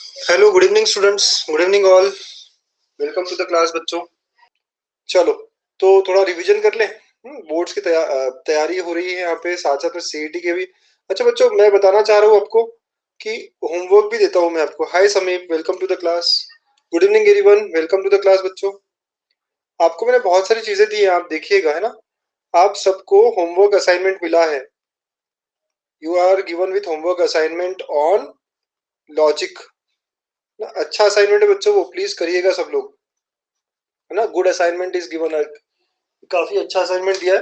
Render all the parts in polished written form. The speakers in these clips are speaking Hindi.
Hello, good evening students, good evening all. Welcome to the class बच्चों। चलो, तो थोड़ा रिवीजन कर लें। बोर्ड्स की तैयारी हो रही है यहाँ पे, साथ साथ में सीईटी के भी। अच्छा बच्चों, मैं बताना चाह रहा हूँ आपको कि होमवर्क भी देता हूँ मैं आपको। Hi Sameep, welcome to the class. Good evening everyone, welcome to the class बच्चों। आपको मैंने बहुत सारी चीजें दी हैं, आप देखिएगा, है ना। आप सबको होमवर्क असाइनमेंट मिला है। You are given with homework assignment on logic. अच्छा असाइनमेंट है बच्चों, वो प्लीज करिएगा सब लोग, है ना। Good assignment is given. काफी अच्छा असाइनमेंट दिया है।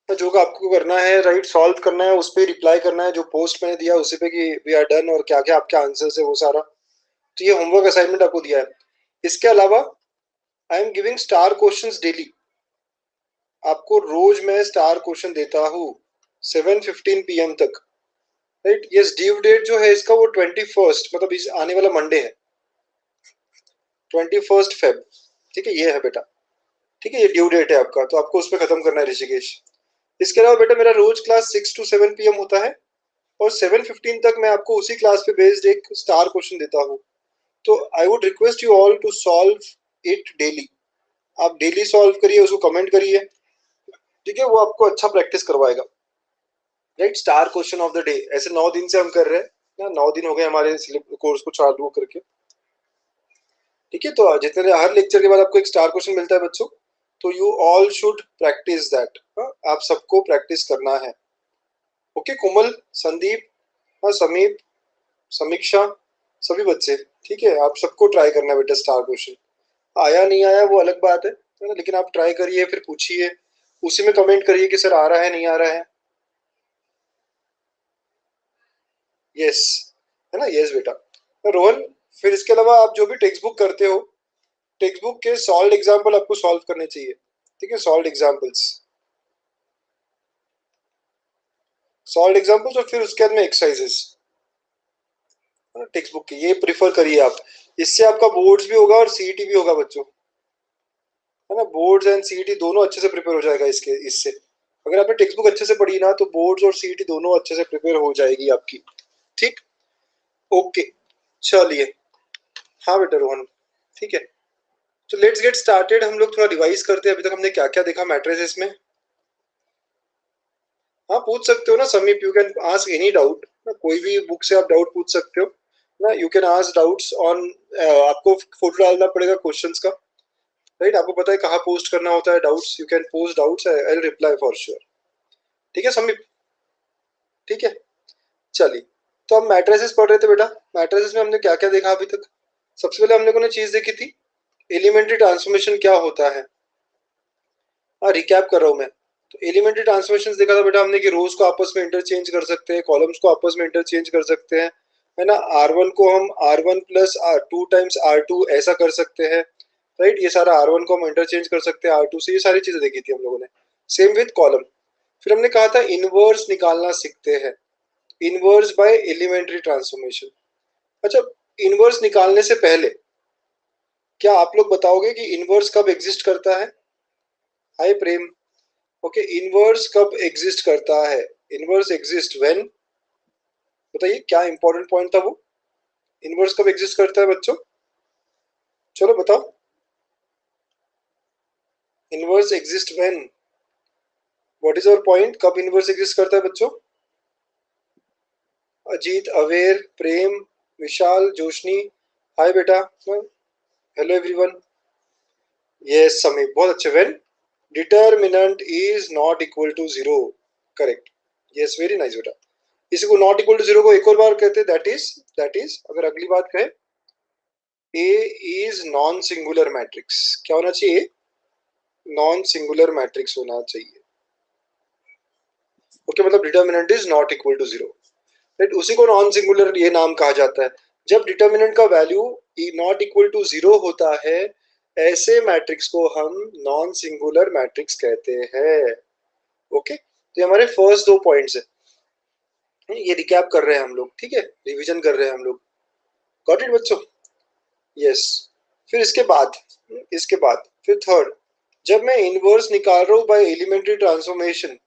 तो जो का आपको करना है, राइट, सॉल्व करना है, उस पर रिप्लाई करना है जो पोस्ट मैंने दिया उसी पे कि वी आर डन, और क्या क्या आपके आंसर्स है वो सारा। तो ये होमवर्क असाइनमेंट आपको दिया है। इसके अलावा I am giving star questions daily. आपको रोज मैं स्टार क्वेश्चन देता हूँ 7:15 PM तक, राइट। ये ड्यू डेट जो है इसका वो 21st, मतलब इस आने वाला मंडे है, 21 Feb। ठीक है, ये है बेटा। ठीक है, ये ड्यू डेट है आपका, तो आपको उस पर खत्म करना है ऋषिकेश। इसके अलावा बेटा मेरा रोज क्लास 6 to 7 PM होता है, और 7:15 तक मैं आपको उसी क्लास पे बेस्ड एक स्टार क्वेश्चन देता हूँ। तो I would request you all to solve it daily. आप डेली सॉल्व करिए, उसको कमेंट करिए, ठीक है। वो आपको अच्छा प्रैक्टिस करवाएगा, right. Star question of the day, ऐसे 9 दिन से हम कर रहे हैं ना, 9 दिन हो गए हमारे कोर्स को चालू करके। ठीक है, तो जितने हर लेक्चर के बाद आपको एक स्टार क्वेश्चन मिलता है बच्चों, तो you all should practice that. आप सबको प्रैक्टिस करना है। ओके, कोमल, संदीप, हाँ, समीप, समीक्षा, सभी बच्चे, ठीक है। आप सबको ट्राई करना है बेटा स्टार क्वेश्चन। आया नहीं आया वो अलग बात है ना, लेकिन आप ट्राई करिए, फिर पूछिए, उसी में कमेंट करिए कि सर आ रहा है नहीं आ रहा है। यस, है ना, यस बेटा। तो रोहन, फिर इसके अलावा आप जो भी टेक्स्ट बुक करते हो, टेक्स्ट बुक के सॉल्व एग्जाम्पल आपको सॉल्व करने चाहिए। ठीक है, सॉल्व एग्जाम्पल्स, और फिर उसके बाद में एक्सरसाइजेस टेक्स्ट बुक के, ये प्रिफर करिए आप। इससे आपका बोर्ड्स भी होगा और सीईटी भी होगा बच्चों, है ना। बोर्ड्स एंड सीईटी दोनों अच्छे से प्रिपेयर हो जाएगा इससे। अगर आपने टेक्स्ट बुक अच्छे से पढ़ी ना, तो बोर्ड्स और सीईटी दोनों अच्छे से प्रिपेयर हो जाएगी आपकी। ठीक, ओके, चलिए। हाँ बेटा रोहन, ठीक है। तो लेट्स गेट स्टार्टेड। हम लोग थोड़ा रिवाइज करते हैं, अभी तक हमने क्या क्या देखा मैट्रिसेस में। हाँ, पूछ सकते हो ना समीप, you can ask any doubt ना, कोई भी बुक से आप डाउट पूछ सकते हो ना। You can ask doubts on, आपको फोटो डालना पड़ेगा क्वेश्चंस का, राइट। आपको पता है कहाँ पोस्ट करना होता है doubts, you can post doubts, I will reply for sure. ठीक है समीप, ठीक है। चलिए, तो हम मैट्रिसेस पढ़ रहे थे बेटा। मैट्रिसेस में हमने क्या क्या देखा अभी तक। सबसे पहले हमने कोई चीज देखी थी, एलिमेंट्री ट्रांसफॉर्मेशन क्या होता है। हाँ, रिकैप कर रहा हूँ मैं। तो एलिमेंट्री ट्रांसफॉर्मेशन देखा था बेटा हमने कि रोज को आपस में इंटरचेंज कर सकते हैं, कॉलम्स को आपस में इंटरचेंज कर सकते हैं, है ना। R1 को हम R1 plus R2 times R2 ऐसा कर सकते हैं, राइट। ये सारा R1 को हम इंटरचेंज कर सकते हैं R2 से, ये सारी चीजें देखी थी हम लोगों ने। Same with column. फिर हमने कहा था इनवर्स निकालना सीखते हैं, इनवर्स बाय एलिमेंट्री ट्रांसफॉर्मेशन। अच्छा, इनवर्स निकालने से पहले क्या आप लोग बताओगे कि इनवर्स कब एग्जिस्ट करता है। हाय प्रेम। ओके, इनवर्स कब एग्जिस्ट करता है। इनवर्स एग्जिस्ट व्हेन, बताइए क्या इंपॉर्टेंट पॉइंट था वो। इनवर्स कब एग्जिस्ट करता है बच्चों, चलो बताओ। Inverse exist when, what is your point, कब इनवर्स एग्जिस्ट करता है बच्चों। अजीत, अवेर, प्रेम, विशाल, जोशनी, हाय बेटा, हेलो एवरीवन। यस समीप, बहुत अच्छे। When determinant is not equal to zero, correct. Yes, very nice बेटा। इसी को नॉट इक्वल टू जीरो को एक और बार कहते हैं, दैट इज अगर अगली बात कहें, ए इज नॉन सिंगुलर मैट्रिक्स। क्या होना चाहिए, नॉन सिंगुलर मैट्रिक्स होना चाहिए। ओके, मतलब determinant is not equal to zero, right. उसी को नॉन सिंगुलर ये नाम कहा जाता है। जब डिटर्मिनेंट का value not equal to zero होता है, ऐसे मैट्रिक्स को हम नॉन सिंगुलर मैट्रिक्स कहते हैं। ओके, तो ये हमारे फर्स्ट दो पॉइंट्स है, ये रिकैप कर रहे हैं हम लोग, ठीक है, रिवीजन कर रहे हैं हम लोग। गॉट इट बच्चों, यस। फिर इसके बाद फिर थर्ड, जब मैं इनवर्स निकाल रहा हूँ बाय एलिमेंट्री ट्रांसफॉर्मेशन,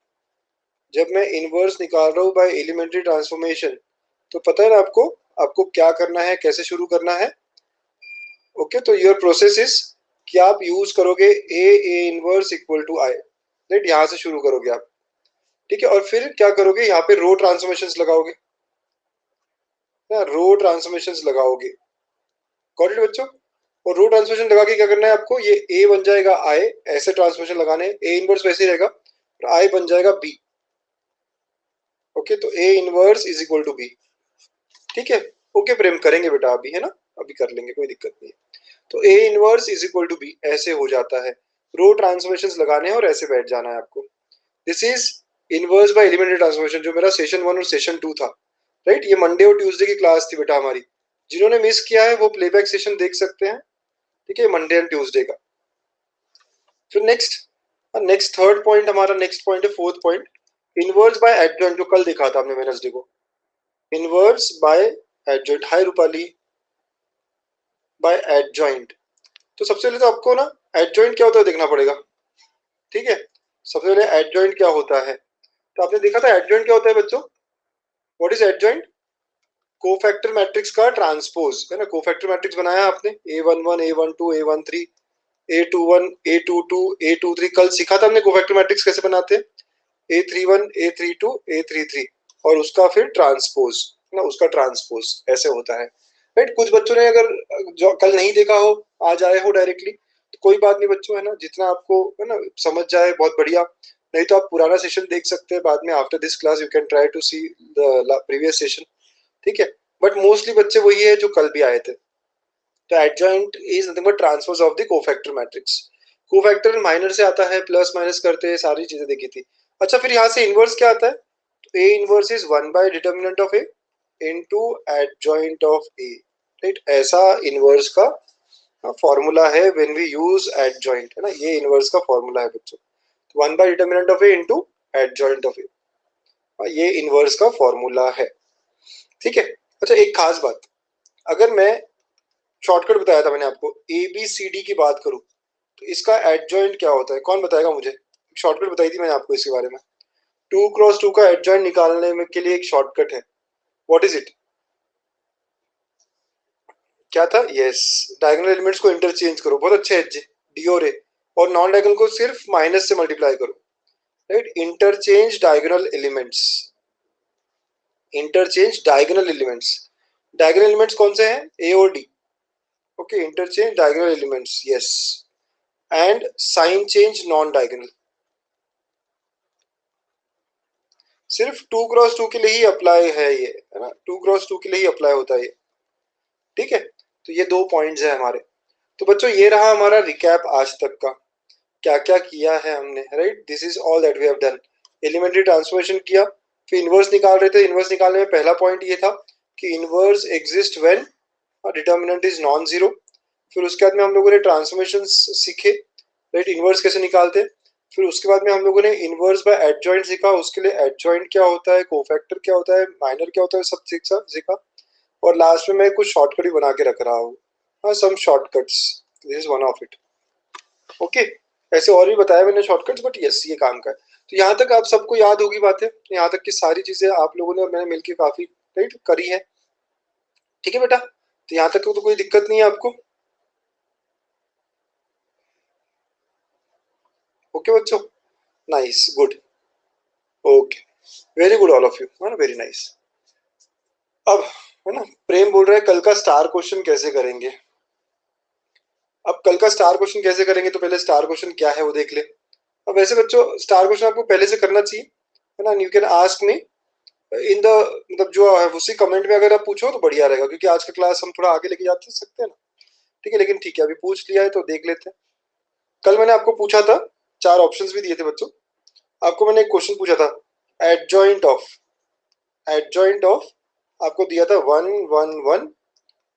जब मैं इनवर्स निकाल रहा हूँ बाय एलिमेंट्री ट्रांसफॉर्मेशन, तो पता है ना आपको आपको क्या करना है, कैसे शुरू करना है। ओके, तो योर प्रोसेस इज कि आप यूज करोगे A inverse equal to I, right, यहाँ से शुरू करोगे आप। ठीक है, और फिर क्या करोगे, यहाँ पे रो ट्रांसफॉर्मेशंस लगाओगे ना, रो ट्रांसफॉर्मेशंस लगाओगे। गॉट इट बच्चों। और रो ट्रांसफॉर्मेशन लगा के क्या करना है आपको, ये ए बन जाएगा आई, ऐसे ट्रांसफॉर्मेशन लगाने, ए इनवर्स वैसे ही रहेगा और आई बन जाएगा बी। ओके, तो A inverse is equal to B. ठीक है, ओके प्रेम, करेंगे बेटा अभी, है ना, अभी कर लेंगे, कोई दिक्कत नहीं है। तो A inverse is equal to B ऐसे हो जाता है, रो ट्रांसफॉर्मेशंस लगाने हैं और ऐसे बैठ जाना है आपको। This is inverse by elementary transformation, जो मेरा सेशन 1 और सेशन 2 था, राइट। ये मंडे और ट्यूसडे की क्लास थी बेटा हमारी, जिन्होंने मिस किया है वो प्लेबैक सेशन देख सकते हैं। ठीक है, मंडे एंड ट्यूसडे का। फिर नेक्स्ट थर्ड पॉइंट, हमारा नेक्स्ट पॉइंट है fourth point, inverse by adjoint, जो कल दिखा था हमने वेडनेसडे को। Inverse by adjoint, hi Rupali, by adjoint. तो सबसे पहले तो आपको ना एडजॉइंट क्या होता है देखना पड़ेगा। ठीक है, सबसे पहले एडजॉइंट क्या होता है, तो आपने देखा था एडजॉइंट क्या होता है बच्चों, what is adjoint, cofactor matrix का ट्रांसपोज, है ना। कोफैक्टर मैट्रिक्स बनाया आपने, A11 A12 A13 A21 A22 A23, कल सीखा था हमने कोफैक्टर मैट्रिक्स कैसे बनाते हैं, A31 A32 A33, और उसका फिर ट्रांसपोज ना, उसका ट्रांसपोज ऐसे होता है, राइट। कुछ बच्चों ने अगर जो कल नहीं देखा हो, आज आए हो डायरेक्टली, तो कोई बात नहीं बच्चों, है ना, जितना आपको है ना समझ जाए बहुत बढ़िया, नहीं तो आप पुराना सेशन देख सकते हैं बाद में, after this class you can try to see the previous session. ठीक है, बट मोस्टली बच्चे वही है जो कल भी आए थे। तो adjoint is nothing but transpose of the cofactor matrix. Cofactor minor से आता है, प्लस माइनस करते हैं, सारी चीजें देखी थी। अच्छा, फिर यहाँ से इनवर्स क्या आता है, तो A inverse is 1 by determinant of A into adjoint of A, right. ऐसा इनवर्स का फॉर्मूला है व्हेन वी यूज एडजॉइंट, है ना, ये इनवर्स का फॉर्मूला है बच्चों, 1 by determinant of A into adjoint of A, ये इनवर्स का फॉर्मूला है। ठीक है। अच्छा, एक खास बात, अगर मैं शॉर्टकट बताया था मैंने आपको, ए बी सी डी की बात करूं, तो इसका एडजॉइंट क्या होता है, कौन बताएगा मुझे। शॉर्टकट बताई थी मैंने आपको इसके बारे में, 2x2 का एडजॉइंट निकालने में के लिए एक शॉर्टकट है, व्हाट इज इट, क्या था, यस, डायगोनल एलिमेंट्स को इंटरचेंज करो, बहुत अच्छे है डी और ए, और नॉन डायगोनल को सिर्फ माइनस से मल्टीप्लाई करो, right. Interchange diagonal elements, interchange diagonal elements, diagonal elements कौन से हैं, ए और D. Okay, interchange diagonal elements, yes, and sign change non diagonal, सिर्फ 2x2 के लिए ही अप्लाई है ये, है ना, 2x2 के लिए ही अप्लाई होता है ये। ठीक है, तो ये दो पॉइंट्स है हमारे। तो बच्चों ये रहा हमारा रिकैप आज तक का, क्या क्या किया है हमने, right. This is all that we have done. Elementary transformation किया, फिर इनवर्स निकाल रहे थे, इनवर्स निकालने में पहला पॉइंट ये था कि inverse exist when determinant is non zero. फिर उसके बाद में हम लोगों ने ट्रांसफॉर्मेशन सीखे, राइट, इनवर्स कैसे निकालते हैं। फिर उसके बाद में हम लोगों ने इनवर्स बाय एडजॉइंट सीखा, उसके लिए एडजॉइंट क्या होता है, कोफैक्टर क्या होता है, माइनर क्या होता है, सब सीखा। और लास्ट में मैं कुछ शॉर्टकट भी बना के रख रहा हूँ, हाँ, some shortcuts, this is one of it. Okay, ऐसे और भी बताया मैंने शॉर्टकट्स, बट यस ये काम का है। तो यहाँ तक आप सबको याद होगी बातें, यहाँ तक की सारी चीजें आप लोगों ने और मैंने मिलकर काफी राइट करी है। ठीक है बेटा, तो यहाँ तक तो कोई दिक्कत नहीं है आपको। ओके बच्चों, nice, good, okay, very good all of you, है ना, वेरी नाइस। अब है ना, प्रेम बोल रहा है कल का स्टार क्वेश्चन कैसे करेंगे। अब कल का स्टार क्वेश्चन कैसे करेंगे, तो पहले स्टार क्वेश्चन क्या है वो देख ले। अब वैसे बच्चों स्टार क्वेश्चन आपको पहले से करना चाहिए, है ना, you can ask me in the, मतलब जो है उसी कमेंट में अगर आप पूछो तो बढ़िया रहेगा, क्योंकि आज का क्लास हम थोड़ा आगे लेके जा सकते हैं ना। ठीक है, लेकिन ठीक है, अभी पूछ लिया है तो देख लेते हैं। कल मैंने आपको पूछा था, 4 ऑप्शंस भी दिए थे बच्चों, आपको मैंने एक क्वेश्चन पूछा था, एडजॉइंट ऑफ, एडजॉइंट ऑफ आपको दिया था 1 1 1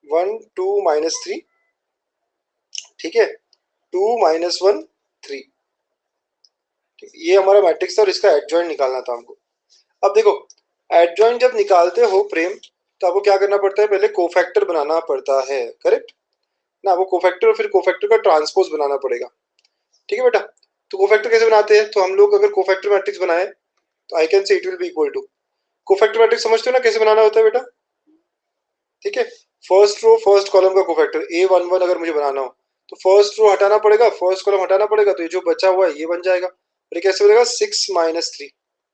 1 2 -3, ठीक है, 2 -1 3, ये हमारा मैट्रिक्स था और इसका एडजॉइंट निकालना था हमको। अब देखो, एडजॉइंट जब निकालते हो प्रेम, तो आपको क्या करना पड़ता है, पहले कोफैक्टर बनाना पड़ता है, करेक्ट ना, वो कोफैक्टर और फिर कोफैक्टर का ट्रांसपोज बनाना पड़ेगा। ठीक है बेटा, तो कोफैक्टर कैसे बनाते हैं, तो हम लोग अगर कोफैक्टर मैट्रिक्स बनाए तो I can say it will be equal to, cofactor matrix समझते हो ना कैसे बनाना होता है बेटा, ठीक है, फर्स्ट रो फर्स्ट कॉलम का कोफैक्टर A11 अगर मुझे बनाना हो तो फर्स्ट रो हटाना पड़ेगा, फर्स्ट कॉलम हटाना पड़ेगा, तो ये जो बचा हुआ है ये बन जाएगा। और ये कैसे बनेगा, 6 - 3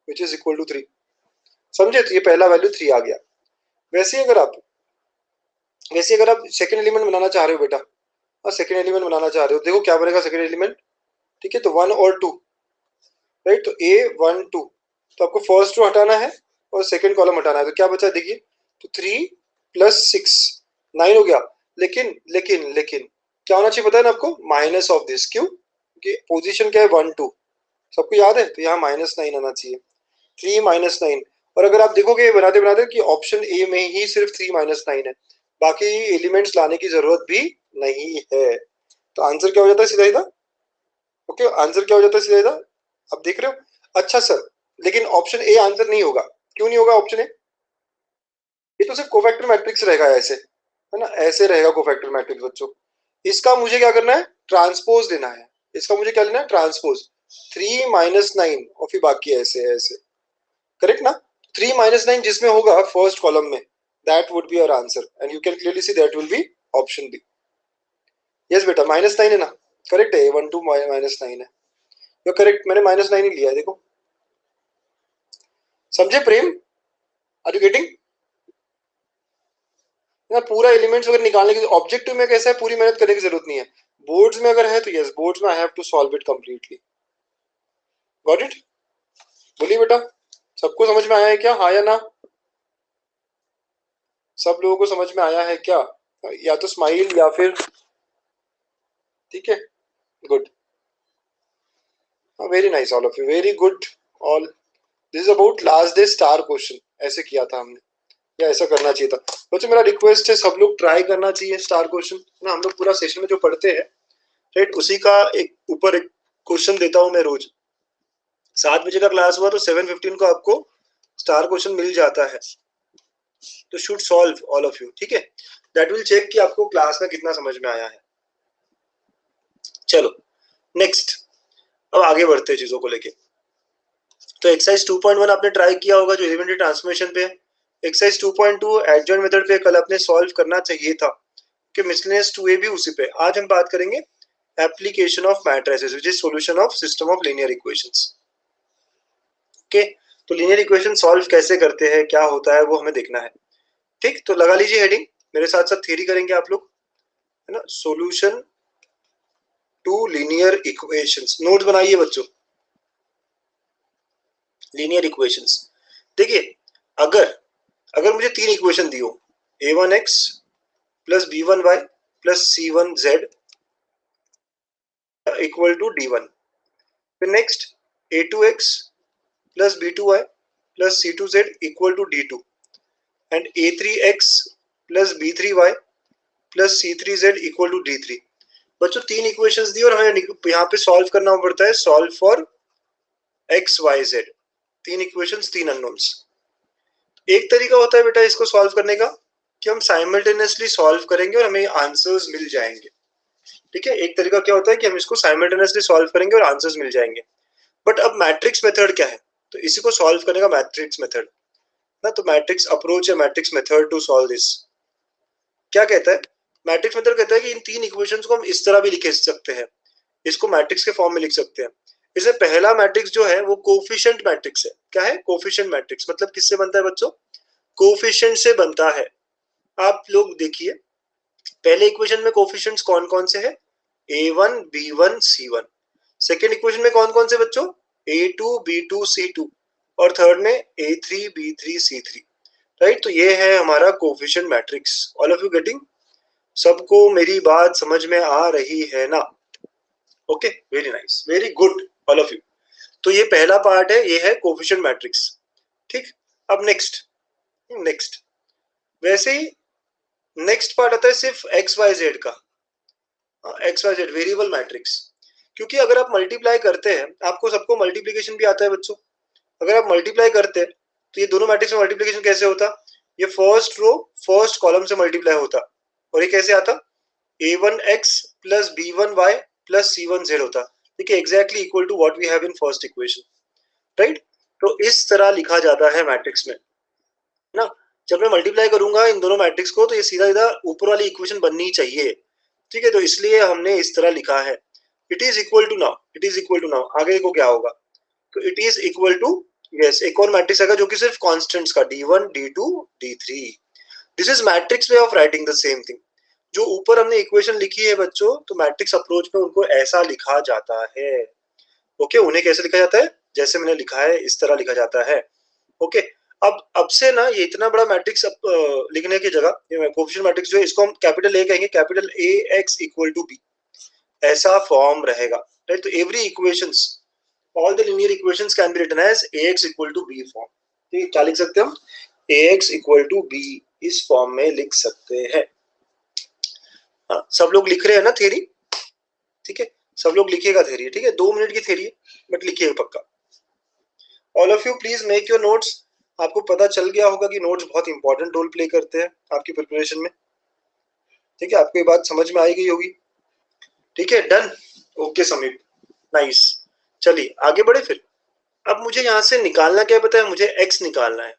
विच इज इक्वल टू 3। समझे, तो ये पहला वैल्यू 3 आ गया। वैसे ही अगर आप सेकंड एलिमेंट बनाना चाह रहे हो बेटा, और सेकंड एलिमेंट बनाना चाह रहे हो, देखो क्या बनेगा सेकंड एलिमेंट। ठीक है, तो 1 और 2, राइट, तो A12, तो आपको फर्स्ट रो हटाना है और सेकंड कॉलम हटाना है, तो क्या बचा देखिए, तो 3 + 6 9 हो गया। लेकिन लेकिन लेकिन क्या होना चाहिए पता है ना आपको, माइनस ऑफ दिस। क्यों, क्योंकि पोजीशन क्या है 1 2, सबको याद है, तो यहाँ -9 आना चाहिए, 3 - 9। और अगर आप देखोगे बनाते बनाते कि ऑप्शन ए में ही सिर्फ 3 - 9 है, बाकी एलिमेंट्स लाने की जरूरत भी नहीं है। तो आंसर क्या हो जाता है सीधा सीधा। ओके, आंसर क्या हो जाता है सीधा सीधा, आप देख रहे हो। अच्छा सर, लेकिन ऑप्शन ए आंसर नहीं होगा, क्यों नहीं होगा ऑप्शन ए, ये तो सिर्फ कोफैक्टर मैट्रिक्स रहेगा ऐसे, है ना, ऐसे रहेगा कोफैक्टर मैट्रिक्स बच्चों। इसका मुझे क्या करना है, ट्रांसपोज लेना है। इसका मुझे क्या लेना है, ट्रांसपोज। 3 - 9 और फिर बाकी ऐसे ऐसे, करेक्ट ना। 3 - 9 जिसमें होगा फर्स्ट कॉलम में, that would be our answer, and you can clearly see that will be option B. Yes बेटा, -9 है ना, करेक्ट है, A12 -9 है, यो करेक्ट, मैंने -9 ही लिया है, देखो। समझे प्रेम, आर यू गेटिंग ना। पूरा एलिमेंट्स अगर निकालने के ऑब्जेक्टिव में कैसा है, पूरी मेहनत करने की जरूरत नहीं है। बोर्ड्स में अगर है तो यस, बोर्ड्स में I have to solve it completely. Got it, बोलिए बेटा, सबको समझ में आया है क्या, हाँ या ना। सब लोगों को समझ में आया है क्या, या तो स्माइल या फिर, ठीक है, good, very nice all of you, very good all. This is about last day star question, ऐसे किया था हमने, या ऐसा करना चाहिए था बच्चों। मेरा रिक्वेस्ट है सब लोग ट्राई करना चाहिए स्टार क्वेश्चन ना। हम लोग पूरा सेशन में जो पढ़ते हैं, राइट, उसी का एक ऊपर एक क्वेश्चन देता हूँ मैं रोज। 7 बजे का क्लास हुआ तो 7:15 को आपको स्टार क्वेश्चन मिल जाता है, तो should solve all of you, ठीक है। दैट विल चेक कि आपको क्लास में कितना समझ में आया है। चलो नेक्स्ट, अब आगे बढ़ते हैं चीजों को लेके। तो एक्सरसाइज 2.1 आपने ट्राई किया होगा जो एलिमेंट्री ट्रांसफॉर्मेशन पे। एक्सरसाइज 2.2 एडजॉइंट मेथड पे कल आपने सॉल्व करना चाहिए था, कि मिसलेनियस 2a भी उसी पे। आज हम बात करेंगे application of matrices which is solution of system of linear equations. Okay, तो लीनियर इक्वेशन सॉल्व कैसे करते हैं, क्या होता है, वो हमें देखना है। ठीक, तो लगा लीजिए हेडिंग, मेरे साथ साथ थ्योरी करेंगे आप लोग, है ना। Solution to linear equations, notes बनाइए बच्चों। लीनियर इक्वेशंस, देखिए, अगर अगर मुझे 3 इक्वेशन दी हो, a1x + b1y + c1z equal to d1, फिर next a2x + b2y + c2z equal to d2, and a3x + b3y + c3z equal to d3। बच्चों 3 इक्वेशंस दी और हमें यहाँ पे सॉल्व करना पड़ता है, solve for x y z। 3 equations, 3 unknowns. एक तरीका होता है बेटा इसको सॉल्व करने का, कि हम साइमल्टेनियसली सॉल्व करेंगे और हमें आंसर्स मिल जाएंगे। ठीक है, एक तरीका क्या होता है कि हम इसको साइमल्टेनियसली सॉल्व करेंगे और आंसर्स मिल जाएंगे। बट अब मैट्रिक्स मेथड क्या है, तो इसी को सॉल्व करने का मैट्रिक्स मेथड ना, तो मैट्रिक्स अप्रोच या matrix method to solve this क्या कहता है। मैट्रिक्स मेथड कहता है कि इन 3 इक्वेशंस को हम इस तरह भी लिख सकते हैं, इसको मैट्रिक्स के फॉर्म में लिख सकते हैं। इससे पहला मैट्रिक्स जो है वो कोफिशिएंट मैट्रिक्स है। क्या है, कोफिशिएंट मैट्रिक्स, मतलब किससे बनता है बच्चों, कोफिशिएंट से बनता है। आप लोग देखिए, पहले इक्वेशन में कोफिशिएंट्स कौन कौन से हैं, a1 b1 c1। Second equation में कौन कौन से बच्चों, a2 b2 c2, और थर्ड में a3 b3 c3, राइट। तो ये है हमारा coefficient matrix. All of you getting, सबको मेरी बात समझ में आ रही है ना। Okay, very nice, very good all of you. तो ये पहला पार्ट है, ये है कोफिशिएंट मैट्रिक्स। ठीक, अब नेक्स्ट नेक्स्ट वैसे ही नेक्स्ट पार्ट आता है सिर्फ एक्स वाई जेड का, X Y Z variable matrix. क्योंकि अगर आप मल्टीप्लाई करते हैं, आपको सबको मल्टीप्लिकेशन भी आता है बच्चों, अगर आप मल्टीप्लाई करते हैं तो ये दोनों मैट्रिक्स में मल्टीप्लिकेशन कैसे होता, ये फर्स्ट रो फर्स्ट कॉलम से मल्टीप्लाई होता, और ये कैसे आता, a1x + b1y + c1z होता। देखिए exactly equal to what we have in first equation, right. तो इस तरह लिखा जाता है मैट्रिक्स में ना। जब मैं मल्टीप्लाई करूंगा इन दोनों मैट्रिक्स को तो ये सीधा सीधा ऊपर वाली इक्वेशन बननी चाहिए, ठीक है। तो इसलिए हमने इस तरह लिखा है, it is equal to now, it is equal to now, आगे को क्या होगा, तो it is equal to, yes, एक और मैट्रिक्स आएगा जो कि सिर्फ कांस्टेंट्स का d1 d2 d3। This is matrix way of writing the same thing. जो ऊपर हमने इक्वेशन लिखी है बच्चों, तो मैट्रिक्स अप्रोच में उनको ऐसा लिखा जाता है। ओके, उन्हें कैसे लिखा जाता है, जैसे मैंने लिखा है इस तरह लिखा जाता है। ओके, अब से ना ये इतना बड़ा मैट्रिक्स लिखने की जगह कोएफिशिएंट मैट्रिक्स जो है इसको हम कैपिटल ए कहेंगे, capital A X equal to B, ऐसा फॉर्म रहेगा, राइट। तो every equations, all the linear equations can be written as ax equal to B form. ठीक है, क्या लिख सकते हैं हम, ax इक्वल टू बी इस फॉर्म में लिख सकते हैं। हाँ, सब लोग लिख रहे हैं ना थ्योरी, ठीक है, सब लोग लिखिएगा थ्योरी, ठीक है, 2 मिनट की थ्योरी है बट लिखिएगा पक्का। All of you please make your notes. आपको पता चल गया होगा कि नोट्स बहुत इंपॉर्टेंट रोल प्ले करते हैं आपकी प्रिपरेशन में, ठीक है, आपको ये बात समझ में आई गई होगी, ठीक है, डन, ओके समीप, नाइस। चलिए आगे बढ़े फिर। अब मुझे यहाँ से निकालना क्या पता है, मुझे x निकालना है।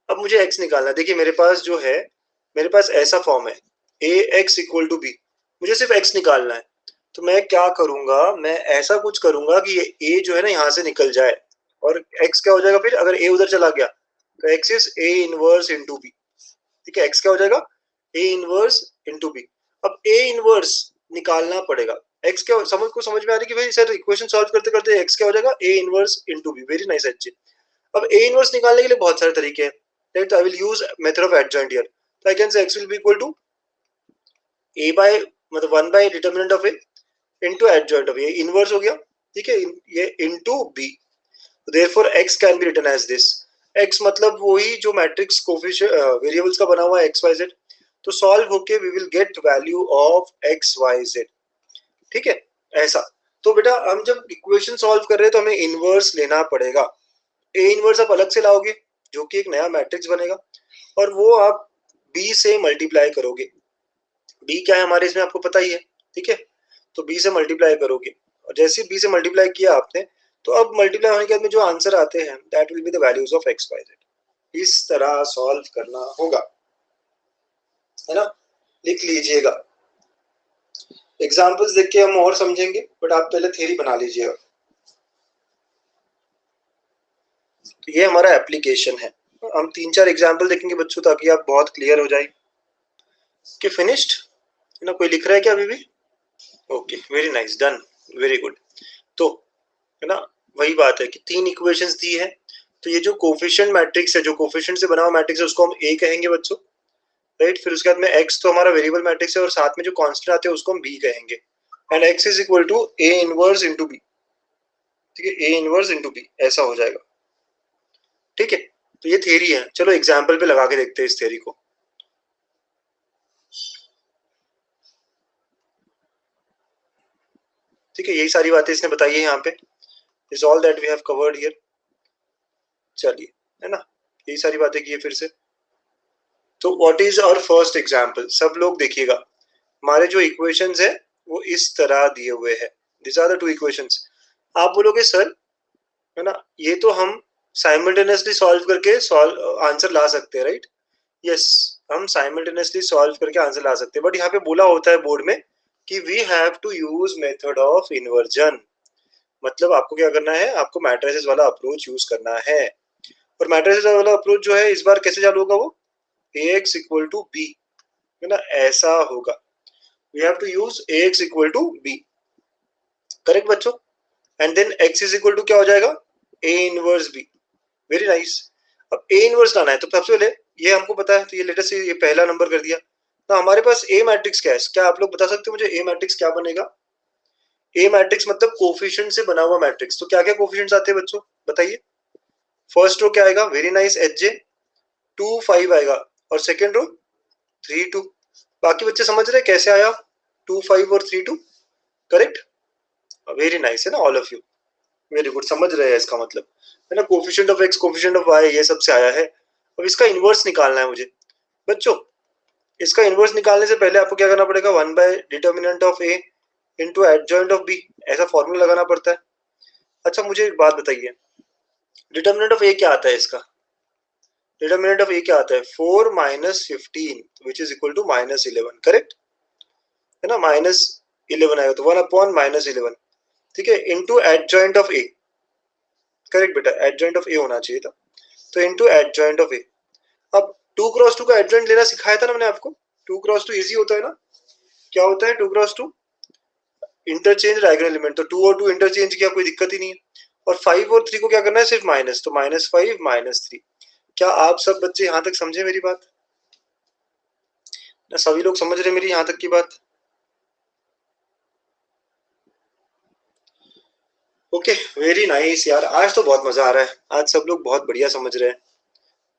अब मुझे x निकालना है, देखिए मेरे पास जो है, मेरे पास ऐसा फॉर्म है ax इक्वल टू बी, मुझे सिर्फ x निकालना है। तो मैं क्या करूंगा, मैं ऐसा कुछ करूंगा कि ये a जो है ना यहाँ से निकल जाए और x क्या हो जाएगा फिर, अगर a उधर चला गया तो x is a inverse into B, ठीक है, x क्या हो जाएगा a इनवर्स इंटू बी। अब a इनवर्स निकालना पड़ेगा, x क्या समझ में आ रही है कि भाई सर इक्वेशन सॉल्व करते करते x क्या हो जाएगा a inverse into B, very nice एच। अब a इनवर्स निकालने के लिए बहुत सारे तरीके हैं, right. I will use method of adjoint here. तो I can say x will be equal to a by मतलब 1 by determinant of a into adjoint of a, inverse हो गया, ठीक है, ये into b। Therefore x can be written as this, x मतलब वही जो मैट्रिक्स कोफिशिएंट वेरिएबल्स का बना हुआ है x y z। तो सॉल्व होके we will get value of x y z, ठीक है, ऐसा। तो बेटा हम जब इक्वेशन सॉल्व कर रहे हैं तो हमें इनवर्स लेना पड़ेगा। a इनवर्स आप अलग से लाओगे जो कि एक नया मैट्रिक्स बनेगा और वो आप b से मल्टीप्लाई करोगे। b क्या है हमारे इसमें आपको पता ही है, ठीक है, तो b से मल्टीप्लाई करोगे और जैसे b से मल्टीप्लाई किया आपने तो अब मल्टीप्लाई होने के बाद में जो आंसर आते हैं that will be the values of x y z। इस तरह सॉल्व करना होगा, है ना, लिख लीजिएगा। एग्जांपल्स देख के हम और समझेंगे बट आप पहले थ्योरी बना लीजिएगा। तो ये हमारा एप्लीकेशन है, हम 3-4 एग्जांपल देखेंगे बच्चों ताकि आप बहुत क्लियर हो जाए कि फिनिश्ड, है ना, कोई लिख रहा है क्या अभी भी, okay very nice, done, very good. तो है ना, वही बात है कि 3 इक्वेशंस दी है, तो ये जो कोफिशिएंट मैट्रिक्स है, जो कोफिशिएंट से बना हुआ मैट्रिक्स है उसको हम a कहेंगे बच्चों, राइट। फिर उसके बाद में x तो हमारा वेरिएबल मैट्रिक्स है और साथ में जो कांस्टेंट आते हैं उसको हम b कहेंगे and x is equal to a inverse into b, ठीक है, a इनवर्स इनटू b ऐसा हो जाएगा, ठीक है। तो ये थ्योरी है, चलो एग्जांपल पे लगा के देखते हैं इस थ्योरी को। ठीक है, यही सारी बातें इसने बताई है यहाँ पे, is all that we have covered here. चलिए, है ना, यही सारी बातें की है फिर से। तो what is our first example, सब लोग देखिएगा, हमारे जो इक्वेशंस है वो इस तरह दिए हुए हैं, this are the two equations. आप बोलोगे सर, है ना, ये तो हम साइमल्टेनियसली सॉल्व करके सॉल्व आंसर ला सकते हैं, राइट, यस, हम साइमल्टेनियसली सॉल्व करके आंसर ला सकते हैं बट यहाँ पे बोला होता है बोर्ड में कि we have to use method of inversion. मतलब आपको क्या करना है, आपको मैट्रिसेस वाला अप्रोच यूज करना है और मैट्रिसेस वाला अप्रोच जो है इस बार कैसे चालू होगा, वो ax इक्वल टू बी, है ना, ऐसा होगा, we have to use ax equal to B, correct बच्चों। And then x is equal to क्या हो जाएगा, a inverse b, very nice. अब a इनवर्स लाना है तो सबसे पहले ये हमको पता है, तो ये लेटेस्ट ये पहला नंबर कर दिया। तो हमारे पास a मैट्रिक्स क्या है, क्या आप लोग बता सकते हो मुझे a मैट्रिक्स क्या बनेगा। a मैट्रिक्स मतलब कोफिशिएंट से बना हुआ मैट्रिक्स, तो क्या क्या कोफिशिएंट्स आते हैं बच्चों बताइए। फर्स्ट रो क्या आएगा, वेरी नाइस, एच जे 2 5 आएगा और सेकंड रो 3 2। बाकी बच्चे समझ रहे कैसे आया 2 5 और 3 2, करेक्ट, वेरी नाइस, है ना, all of you very good, समझ रहे हैं इसका मतलब, है ना, coefficient of x coefficient of y ये सब से आया है। अब इसका इनवर्स निकालना है मुझे बच्चों। इसका इनवर्स निकालने से पहले आपको क्या करना पड़ेगा, 1 by determinant of a into adjoint of b, ऐसा फॉर्मूला लगाना पड़ता है। अच्छा मुझे एक बात बताइए, डिटर्मिनेंट ऑफ a क्या आता है इसका, डिटर्मिनेंट ऑफ ए क्या आता है 4 minus 15 which is equal to minus 11, correct है ना, माइनस 11 आएगा तो 1 अपॉन माइनस 11, ठीक है, into adjoint of A, correct बेटा, एडजॉइंट ऑफ ए होना चाहिए था, तो इनटू एडजॉइंट ऑफ ए। अब 2 क्रॉस 2 का एडजॉइंट लेना सिखाया था ना मैंने आपको, 2 क्रॉस 2 इजी होता है ना, क्या होता है 2 क्रॉस 2 इंटरचेंज डायगोनल एलिमेंट, तो 2 और 2 इंटरचेंज किया, कोई दिक्कत ही नहीं है। और 5 और 3 को क्या करना है, सिर्फ माइनस, तो -5 -3। क्या आप सब बच्चे यहाँ तक समझे मेरी बात ना, सभी लोग समझ रहे मेरी यहाँ तक की बात? ओके, वेरी नाइस यार, आज तो बहुत मजा आ रहा है, आज सब लोग बहुत बढ़िया समझ रहे हैं,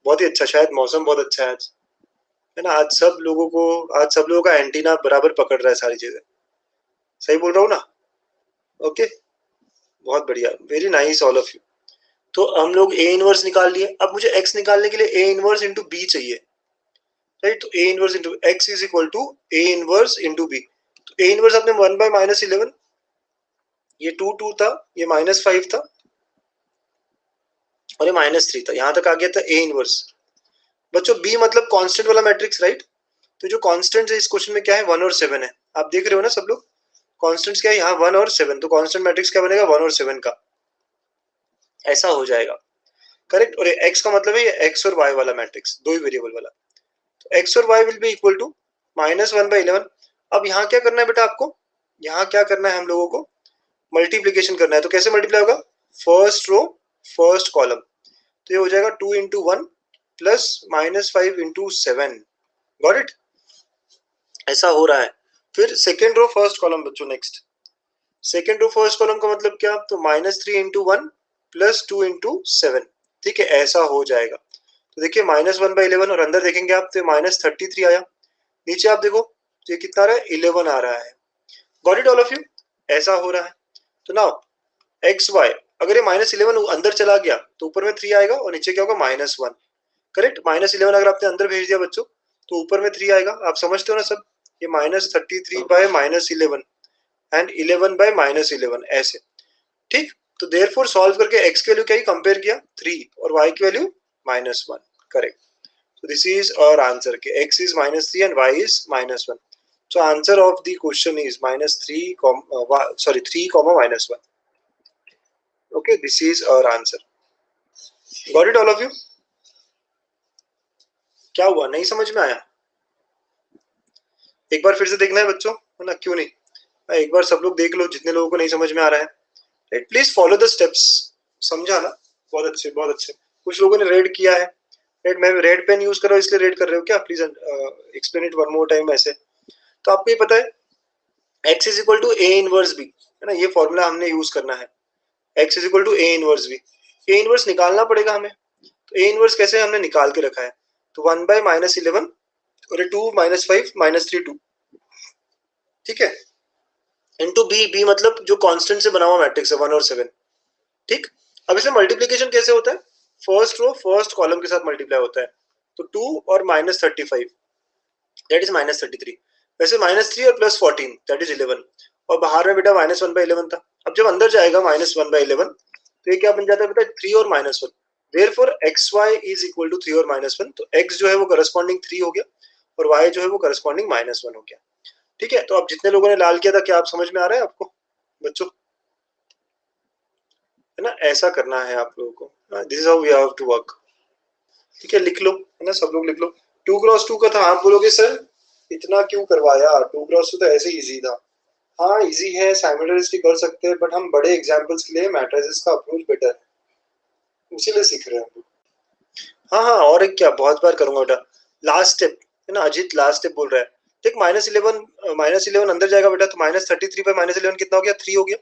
बहुत ही अच्छा, शायद मौसम बहुत अच्छा है आज, है ना, आज सब लोगों को, आज सब लोगों का एंटीना बराबर पकड़ रहा है सारी चीजें, सही बोल रहा हूँ ना? ओके, बहुत बढ़िया, very nice all of you. तो हम लोग ए इनवर्स निकाल लिए, अब मुझे एक्स निकालने के लिए ए इनवर्स इंटू बी चाहिए, राइट, तो A inverse into X is equal to A inverse into B, तो ए इनवर्स अपने 1 बाय -11, ये 2 था, ये -5 था, और ये -3 था, यहां तक आ गया था ए इनवर्स। बच्चों बी मतलब कांस्टेंट वाला मैट्रिक्स, राइट, तो जो कांस्टेंट है इस क्वेश्चन में क्या है 1 और 7 है, आप देख रहे हो ना सब लोग, कांस्टेंट्स क्या है यहाँ 1 और 7, तो कांस्टेंट मैट्रिक्स क्या बनेगा 1 और 7 का, ऐसा हो जाएगा, करेक्ट। और एक्स का मतलब है ये एक्स और वाई वाला मैट्रिक्स, दो ही वेरिएबल वाला, तो एक्स और Y will be equal to -1/11। अब यहाँ क्या करना है बेटा आपको, यहाँ क्या करना है हम लोगों को, मल्टीप्लीकेशन करना है, तो कैसे मल्टीप्लाई होगा, फर्स्ट रो फर्स्ट कॉलम, तो ये हो जाएगा 2 into 1 plus -5 into 7, got it, ऐसा हो रहा है। फिर सेकेंड रो फर्स्ट कॉलम बच्चों, next second row first column का मतलब क्या, तो -3 इंटू 1 प्लस 2 इंटू 7, ठीक है, ऐसा हो जाएगा। तो देखिए -1/11, और अंदर देखेंगे आप तो -33 आया, नीचे आप देखो तो ये कितना आ रहा है 11 आ रहा है, got it all of you, ऐसा हो रहा है। तो नाउ एक्स वाई, अगर ये -11 अंदर चला गया तो ऊपर में 3 आएगा और नीचे क्या होगा -1, करेक्ट, -11 अगर आपने अंदर भेज दिया बच्चों तो ऊपर में 3 आएगा, आप समझते हो ना सब, ये -33/-11 एंड 11/-11 ऐसे, ठीक। तो देयरफॉर सॉल्व करके x की वैल्यू क्या ही कंपेयर किया 3 और y की value -1, correct. So this is our answer, कि x is -3 and y is -1. So answer of the question is -3, sorry 3, -1. Okay, this is our answer. Got it all of you? क्या हुआ, नहीं समझ में आया? एक बार फिर से देखना है बच्चों, है ना, क्यों नहीं, एक बार सब लोग देख लो जितने लोगों को नहीं समझ में आ रहा है, right, please follow the steps, समझा ना, बहुत अच्छे बहुत अच्छे। कुछ लोगों ने रेड किया है, रेड, मैं रेड पेन यूज कर रहा हूँ इसलिए रेड कर रहे हो क्या, please explain it one more time ऐसे। तो आपको ये पता है x is equal to A inverse B, है ना, ये फॉर्मूला हमने यूज करना है, x is equal to A inverse B, A inverse निकालना पड़ेगा हमें, तो ए इनवर्स कैसे हमने निकाल के रखा है, तो 1/-11 और 2 -5 -3 2, ठीक है, इनटू बी, बी मतलब जो कांस्टेंट से बना हुआ मैट्रिक्स है 1 और 7, ठीक। अब इसमें मल्टीप्लीकेशन कैसे होता है, फर्स्ट रो फर्स्ट कॉलम के साथ मल्टीप्लाई होता है, तो 2 और -35 दैट इज -33, वैसे -3 और +14 दैट इज 11, और बाहर में बेटा -1/11 था। अब जब अंदर जाएगा -1/11 तो ये क्या बन जाता है बेटा 3 और -1, therefore xy is equal to 3 और -1, तो x जो है वो करस्पॉन्डिंग 3 हो गया और y जो है वो करस्पॉन्डिंग -1 हो गया, ठीक है। तो अब जितने लोगों ने लाल किया था क्या आप समझ में आ रहा है आपको बच्चों, है ना, ऐसा करना है आप लोगों को, this is how we have to work, ठीक है, लिख लो, है ना, सब लोग लिख लो। 2 क्रॉस 2 का था, आप बोलोगे सर इतना क्यों करवाया, 2 क्रॉस 2 तो ऐसे इजी था, हाँ इजी है, साइमल्टेनियसली कर सकते हैं, बट हम बड़े एग्जांपल्स के लिए मैट्रिसेस का अप्रोच बेटर है, इसीलिए सीख रहे हैं। हाँ हाँ, और एक क्या, बहुत बार करूंगा बेटा, लास्ट स्टेप, है ना, अजीत लास्ट स्टेप बोल रहा है, देख -11 अंदर जाएगा बेटा, तो -33/-11 कितना हो गया 3 हो गया,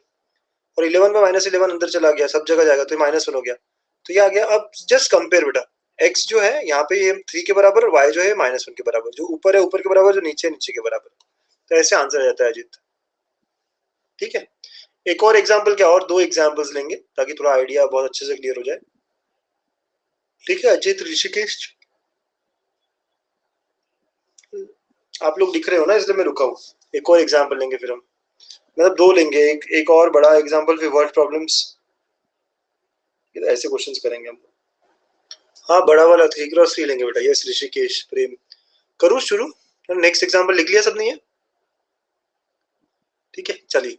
और 11/-11 अंदर चला गया, सब जगह जाएगा तो -1 हो गया, तो ये आ गया। अब जस्ट कंपेयर बेटा, x जो है यहाँ पे ये 3 के बराबर और y जो है -1 के बराबर, जो ऊपर है ऊपर के बराबर, जो नीचे है नीचे के बराबर, तो ऐसे आंसर आ जाता है अजीत, ठीक है। एक और एग्जाम्पल, क्या और 2 एग्जाम्पल्स लेंगे ताकि थोड़ा आइडिया बहुत अच्छे से क्लियर हो जाए, ठीक है। अजीत, ऋषिकेश, आप लोग दिख रहे हो ना, इसलिए मैं रुका हूँ, एक और एग्जाम्पल लेंगे फिर हम, मतलब 2 लेंगे, एक और बड़ा एग्जाम्पल, फिर वर्ड प्रॉब्लम्स, ऐसे क्वेश्चंस करेंगे हम। हाँ बड़ा वाला 3x3 लेंगे बेटा। यस ऋषिकेश प्रेम। करूँ शुरू? नेक्स्ट एग्जाम्पल लिख लिया सबने ये? ठीक है चलिए,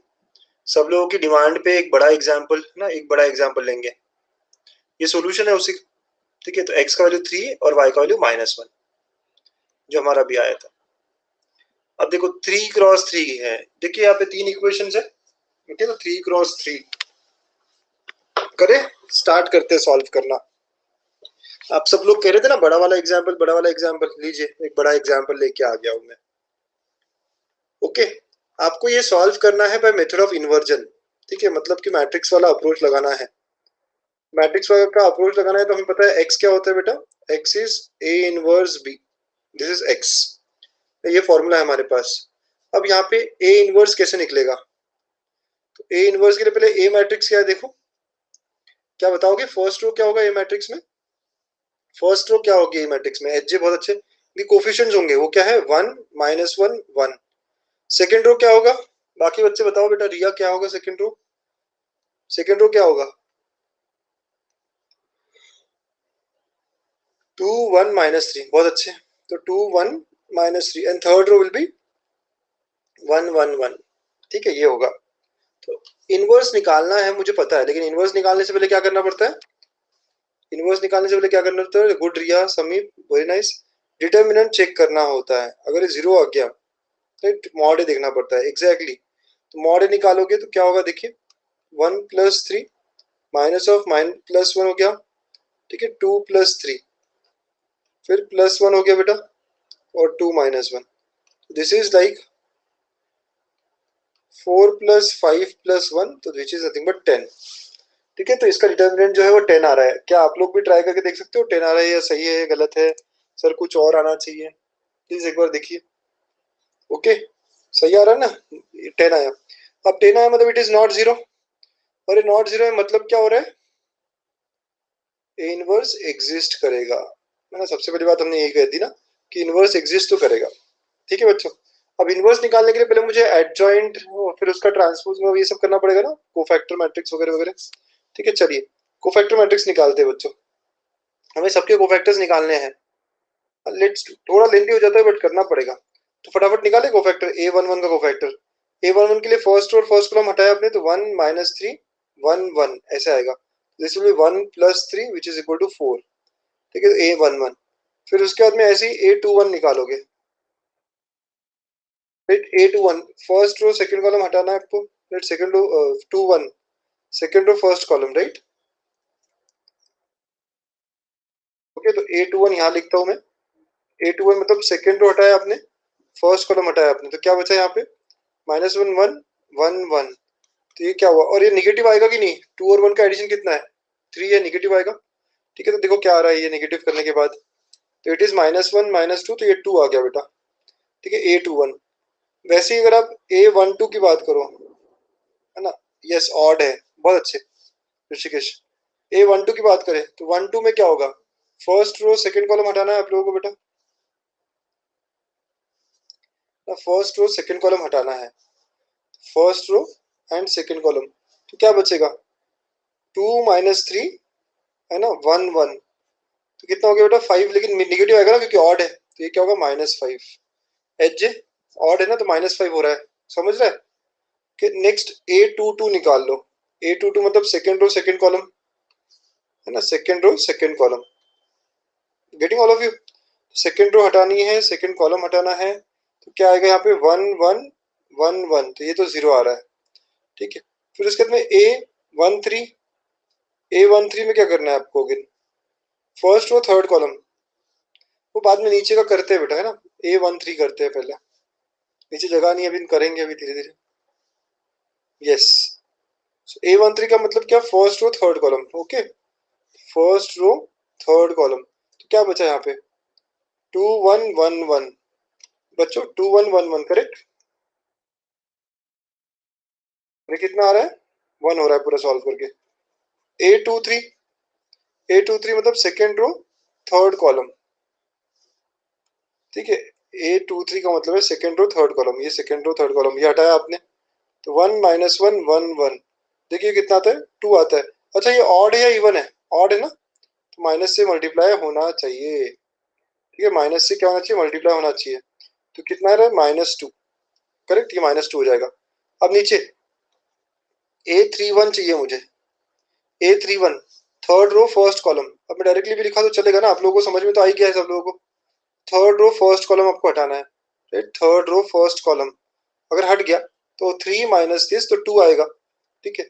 सब लोगों की डिमांड पे एक बड़ा एग्जाम्पल ना, एक बड़ा एग्जाम्पल लेंगे। ये सॉल्यूशन है उसी। ठीक है, तो x का वैल्यू 3 और y का वैल्यू -1 जो हमारा भी आया था। अब देखो 3x3 है। देखिए यहाँ पे 3 इक्वेशन है। ओके, तो 3x3 करें, स्टार्ट करते हैं सॉल्व करना। आप सब लोग कह रहे थे ना बड़ा वाला एग्जाम्पल, बड़ा वाला एग्जाम्पल लीजिए, एक बड़ा एग्जाम्पल लेके आ गया हूं मैं। ओके, आपको ये सॉल्व करना है बाय मेथड ऑफ इन्वर्जन। ठीक है, मतलब कि मैट्रिक्स वाला अप्रोच लगाना है। मैट्रिक्स वाला का अप्रोच लगाना है तो हमें पता है x क्या होता है बेटा, x is a inverse b, this is x। ये फॉर्मूला है हमारे पास। अब यहाँ पे a इनवर्स कैसे निकलेगा? तो a इनवर्स के लिए पहले a मैट्रिक्स क्या है देखो, क्या बताओगे? फर्स्ट रो क्या होगा ए मैट्रिक्स में? फर्स्ट रो क्या होगी ए मैट्रिक्स में? एच जे बहुत अच्छे, ये कोफिशिएंट्स होंगे, वो क्या है 1 -1 1। सेकंड रो क्या होगा? बाकी बच्चे बताओ बेटा, रिया क्या होगा सेकंड रो? सेकंड रो क्या होगा? 2 1 -3, बहुत अच्छे। तो 2 1 -3 and third row will be 1 1 1। ठीक है, ये होगा। तो इनवर्स निकालना है मुझे पता है, लेकिन इनवर्स निकालने से पहले क्या करना पड़ता है? इनवर्स निकालने से पहले क्या करना होता है? गुड रिया समीप, वेरी नाइस। डिटर्मिनेंट चेक करना होता है। अगर ये जीरो आ गया राइट, मॉड देखना पड़ता है एग्जैक्टली। तो मॉड निकालोगे तो क्या होगा देखिए, 1 + 3 माइनस ऑफ +1 हो गया। ठीक है, 2 + 3 फिर +1 हो गया बेटा, और 2 -1। दिस इज लाइक 4 + 5 + 1, तो विच इज नथिंग बट 10। ठीक है, तो इसका डिटर्मिनेंट जो है वो 10 आ रहा है। क्या आप लोग भी ट्राई करके देख सकते हो 10 आ रहा है या सही है या गलत है? सर कुछ और आना चाहिए, प्लीज एक बार देखिए। ओके, सही आ रहा है ना? 10 आया। अब 10 आया मतलब इट इज नॉट जीरो, और ये नॉट जीरो है मतलब क्या हो रहा है? ए इनवर्स एग्जिस्ट करेगा। है ना, सबसे पहली बात हमने यही कह दी ना कि इनवर्स एग्जिस्ट तो करेगा। ठीक है बच्चों, अब इनवर्स निकालने के लिए पहले मुझे एडजॉइंट फिर उसका ट्रांसपोज में ये सब करना पड़ेगा ना, कोफैक्टर मैट्रिक्स वगैरह वगैरह। ठीक है चलिए, कोफैक्टर मैट्रिक्स निकालते हैं बच्चों। हमें सबके कोफैक्टर्स निकालने हैं। लेट्स, थोड़ा लेंदी हो जाता है बट करना पड़ेगा। तो फटाफट निकाले कोफैक्टर A11 का कोफैक्टर। A11 के लिए फर्स्ट और फर्स्ट कॉलम हटाया आपने तो 1 -3 1 1 ऐसे आएगा। This will be 1 + 3 which is equal to 4। ठीक है, A11। फिर उसके बाद में ऐसे ही A21 निकालोगे। Right, A21 first row second column हटाना है आपको। Right, second row 2 1 second row first column right. Okay, तो A21 यहाँ लिखता हूँ मैं। A21 मतलब सेकंड रो हटाया आपने, फर्स्ट कॉलम हटाया आपने, तो क्या बचा यहाँ पे? -1 1 1 1। तो ये क्या हुआ? और ये निगेटिव आएगा कि नहीं? 2 और 1 का एडिशन कितना है? 3 है, निगेटिव आएगा। ठीक है, तो देखो क्या आ रहा है ये निगेटिव करने के बाद। तो इट इज -1 -2, तो ये 2 आ गया बेटा। ठीक है, A21। वैसे ही अगर आप A12 की बात करो, है ना, यस ऑड है, बहुत अच्छे ऋषिकेश। A12 की बात करें तो 12 में क्या होगा? फर्स्ट रो सेकंड कॉलम हटाना है आप लोगों को बेटा। फर्स्ट रो सेकंड कॉलम हटाना है, first row and second column. तो क्या बचेगा? 2 -3, है ना, 1 1। तो कितना हो गया बेटा? 5, लेकिन निगेटिव आएगा ना क्योंकि ऑड है, तो ये क्या होगा? -5। एच जे ऑड है ना, तो -5 हो रहा है। समझ रहा है? कि नेक्स्ट A22 निकाल लो। A22 मतलब सेकंड रो सेकंड कॉलम, है ना, second row second column. Getting all of you? Second row हटानी है, सेकंड कॉलम हटाना है, तो क्या आएगा यहाँ पे? 1 1 1 1, तो ये तो जीरो आ रहा है। ठीक है, फिर उसके बाद में A13। A13 में क्या करना है आपको? Again first row third column, वो बाद में नीचे का करते हैं बेटा, है ना। A13 करते हैं पहले, नीचे जगह नहीं है अभी, करेंगे अभी धीरे धीरे। यस, A13 का मतलब क्या? First row third column. Okay, first row third column. तो क्या बचा यहाँ पे? 2 1 1 1। बच्चों 2 1 1 1 करेक्ट। ये कितना आ रहा है? 1 हो रहा है पूरा सॉल्व करके। A23, A23 मतलब सेकेंड रो थर्ड कॉलम। ठीक है, A23 का मतलब है सेकेंड रो थर्ड कॉलम। ये सेकेंड रो थर्ड कॉलम ये हटाया आपने, तो 1 -1 1 1। देखिए कितना आता है? 2 आता है। अच्छा, ये ऑड है या इवन है? ऑड है ना, तो माइनस से मल्टीप्लाई होना चाहिए, ठीक है, माइनस से क्या होना चाहिए, मल्टीप्लाई होना चाहिए। तो कितना आ रहा है, -2, करेक्ट, ये -2 हो जाएगा। अब नीचे A31 चाहिए मुझे, A31 third row first column. अब मैं डायरेक्टली भी लिखा तो चलेगा ना, आप लोगों को समझ में तो आई गया है सब लोगों को। थर्ड रो फर्स्ट कॉलम आपको हटाना है, right, third row first column अगर हट गया तो 3 माइनस दिस तो 2 आएगा, ठीक है।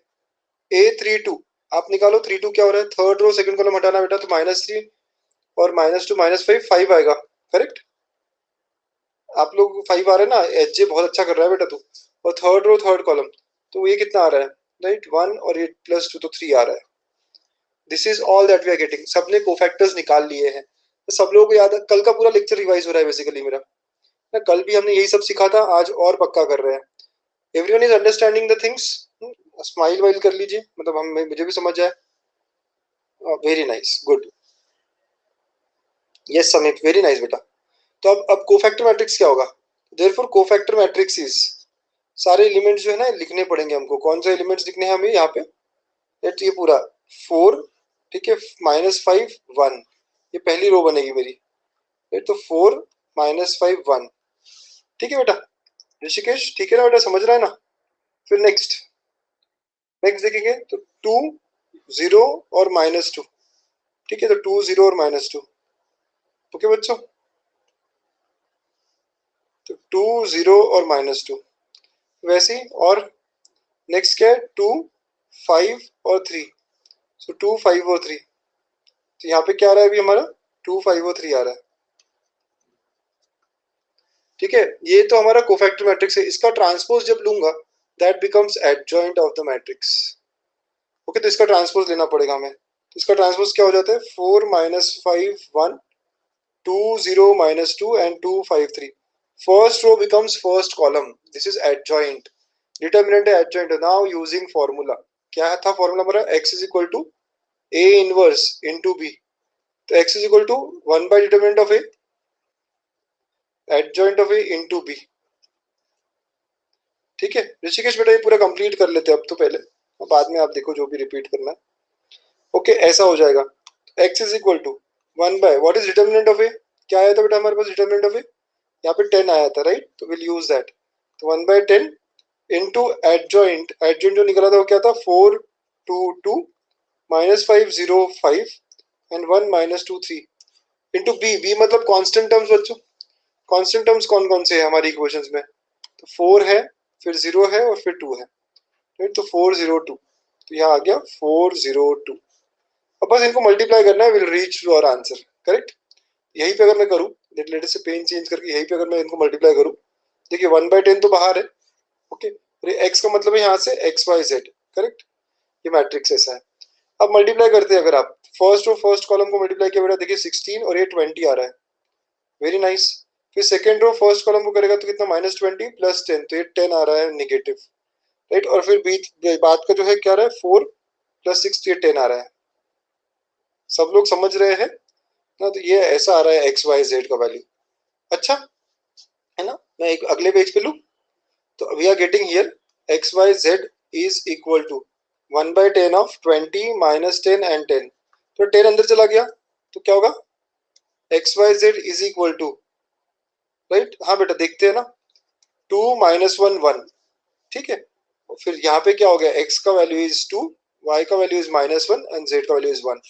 A32 आप निकालो, 32 क्या हो रहा है, थर्ड रो सेकंड कॉलम हटाना बेटा, तो -3 और -2 -5 5 आएगा, करेक्ट। आप लोग 5 आ रहा है ना, एच जे बहुत अच्छा कर रहा है बेटा तू। और थर्ड रो थर्ड कॉलम, तो ये कितना आ रहा है, राइट 1 और ये +2 तो 3 आ रहा है। This is all that we are getting. सबने कोफैक्टर्स निकाल लिए हैं, तो सब लोगों को याद है, कल का पूरा लेक्चर रिवाइज हो रहा है बेसिकली मेरा ना, कल भी हमने यही सब सीखा था, आज और पक्का कर रहे हैं। Everyone is understanding the things, smile while कर लीजिए, मतलब हम मुझे भी समझ आए। वेरी नाइस, गुड, यस समीप, वेरी नाइस बेटा। तो अब कोफैक्टर मैट्रिक्स क्या होगा, देयरफॉर कोफैक्टर मैट्रिक्स इज, सारे एलिमेंट्स जो है ना लिखने पड़ेंगे हमको। कौन से एलिमेंट्स लिखने हैं हमें यहाँ पे, ये पूरा 4, ठीक है, -5 1, ये पहली रो बनेगी मेरी, तो 4 -5 1, ठीक है बेटा। ऋषिकेश ठीक है ना बेटा, समझ रहा है ना। फिर नेक्स्ट नेक्स्ट देखेंगे तो 2 0 और -2, ठीक है, तो 2 0 और -2, ओके बच्चों, तो 2 0 और -2 वैसे ही। और नेक्स्ट क्या है, 2 5 और 3, सो 2 5 और 3, तो यहाँ पे क्या आ रहा है अभी हमारा, 2 5 और 3 आ रहा है, ठीक है। ये तो हमारा कोफैक्टर मैट्रिक्स है, इसका ट्रांसपोज जब लूंगा that becomes adjoint of the matrix, okay. तो इसका ट्रांसपोज लेना पड़ेगा हमें, तो इसका ट्रांसपोज क्या हो जाता है, 4 -5 1 2 0 -2 and 2 5 3, first row becomes first column, this is adjoint, determinant है adjoint। now using formula, क्या था फॉर्मूला हमारा, x is equal to a inverse into b, तो x is equal to 1 by determinant of a, adjoint of a into b, ठीक है। ऋषिकेश बेटा ये पूरा कंप्लीट कर लेते हैं अब तो, पहले बाद में आप देखो जो भी रिपीट करना है, ओके। ऐसा हो जाएगा, x is equal to 1 by what is determinant of A, क्या आया था बेटा हमारे पास डिटर्मिनेंट ऑफ ए, यहाँ पे 10 आया था, राइट, तो विल यूज दैट, तो 1 बाय 10 इनटू एडजॉइंट, एडजॉइंट जो निकला था वो क्या था, 4 2 2 -5 0 5 एंड 1 -2 3 इनटू बी, बी मतलब कांस्टेंट टर्म्स बच्चों। कांस्टेंट टर्म्स कौन कौन से हैं हमारी इक्वेशंस में, तो 4 है, फिर 0 है और फिर 2 है, राइट, तो 402, तो यहाँ आ गया 402। अब बस इनको मल्टीप्लाई करना है, will reach to our answer, correct. यहीं पे अगर मैं करूँ, लेट से पेन चेंज करके यहीं पे अगर मैं इनको मल्टीप्लाई करूँ, देखिए 1 बाय 10 तो बाहर है, ओके, और ये x का मतलब है यहाँ से x y z, करेक्ट, ये मैट्रिक्स ऐसा है। अब मल्टीप्लाई करते हैं, अगर आप फर्स्ट और फर्स्ट कॉलम को मल्टीप्लाई किया बेटा, देखिए 16 और ये 20 आ रहा है, वेरी नाइस। फिर सेकेंड रो फर्स्ट कॉलम को करेगा तो कितना, -20 + 10, तो ये 10 आ रहा है नेगेटिव, राइट। और फिर बीच बात का जो है क्या आ रहा है, 4 + 6, ये 10 आ रहा है, सब लोग समझ रहे हैं ना। तो ये ऐसा आ रहा है एक्स वाई जेड का वैल्यू, अच्छा है ना। मैं एक अगले पेज पे लूँ, तो we are getting here x Y z is equal to 1 by 10 of 20 -10 and 10, तो 10 अंदर चला गया, तो क्या होगा, x Y z is equal to, right, हाँ बेटा देखते हैं ना, 2 -1 1, ठीक है। फिर यहाँ पे क्या हो गया, x का वैल्यू इज 2, y का वैल्यू इज -1 एंड z का वैल्यू इज 1,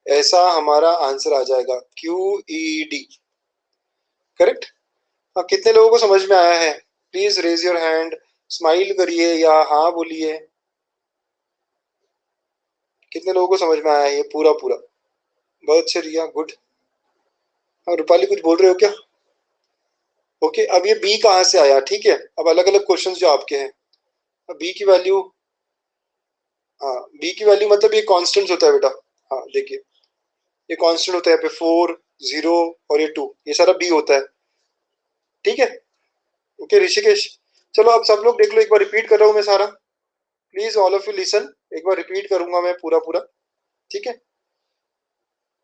ऐसा हमारा आंसर आ जाएगा QED, करेक्ट। हाँ, कितने लोगों को समझ में आया है, please raise your hand, smile करिए या हाँ बोलिए, कितने लोगों को समझ में आया है ये पूरा पूरा, बहुत अच्छे रिया, गुड। हाँ रूपाली कुछ बोल रहे हो क्या, ओके। अब ये b कहाँ से आया, ठीक है, अब अलग अलग क्वेश्चंस जो आपके हैं, अब b की वैल्यू, हाँ b की वैल्यू मतलब ये कॉन्स्टेंट होता है बेटा, हाँ देखिए ये कांस्टेंट होता है, यहाँ पे 4 0 और ये 2, ये सारा बी होता है, ठीक है, ओके ऋषिकेश। चलो अब सब लोग देख लो, एक बार रिपीट कर रहा हूँ मैं सारा, please all of you listen, एक बार रिपीट करूंगा मैं पूरा पूरा, ठीक है।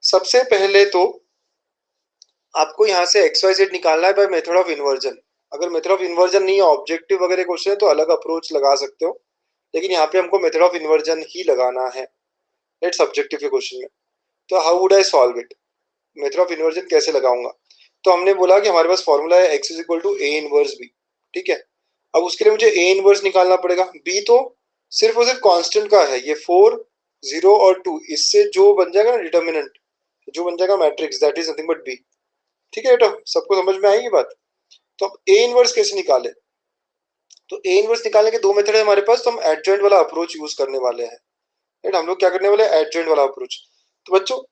सबसे पहले तो आपको यहाँ से एक्स वाई जेड निकालना है बाय मेथड ऑफ इन्वर्जन। अगर मेथड ऑफ इन्वर्जन नहीं है, ऑब्जेक्टिव वगैरह क्वेश्चन है तो अलग अप्रोच लगा सकते हो, लेकिन यहाँ पे हमको मेथड ऑफ इन्वर्जन ही लगाना है, राइट, सब्जेक्टिव के क्वेश्चन में। तो how would I solve it, method of inversion कैसे लगाऊंगा। तो हमने बोला कि हमारे पास फॉर्मूला है x is equal to A inverse B, ठीक है। अब उसके लिए मुझे ए इनवर्स निकालना पड़ेगा, बी तो सिर्फ और सिर्फ कांस्टेंट का है, ये 4 0 और 2, इससे जो बन जाएगा ना डिटर्मिनेंट, जो बन जाएगा matrix, that is nothing but B. ठीक है बेटा, सबको समझ में आएगी बात। तो अब ए इनवर्स कैसे निकाले, तो ए इनवर्स निकालने के दो मेथड है हमारे पास, तो हम एडजॉइंट वाला अप्रोच यूज करने वाले हैं। राइट, हम लोग क्या करने वाले हैं, एडजॉइंट वाला अप्रोच। तो बच्चों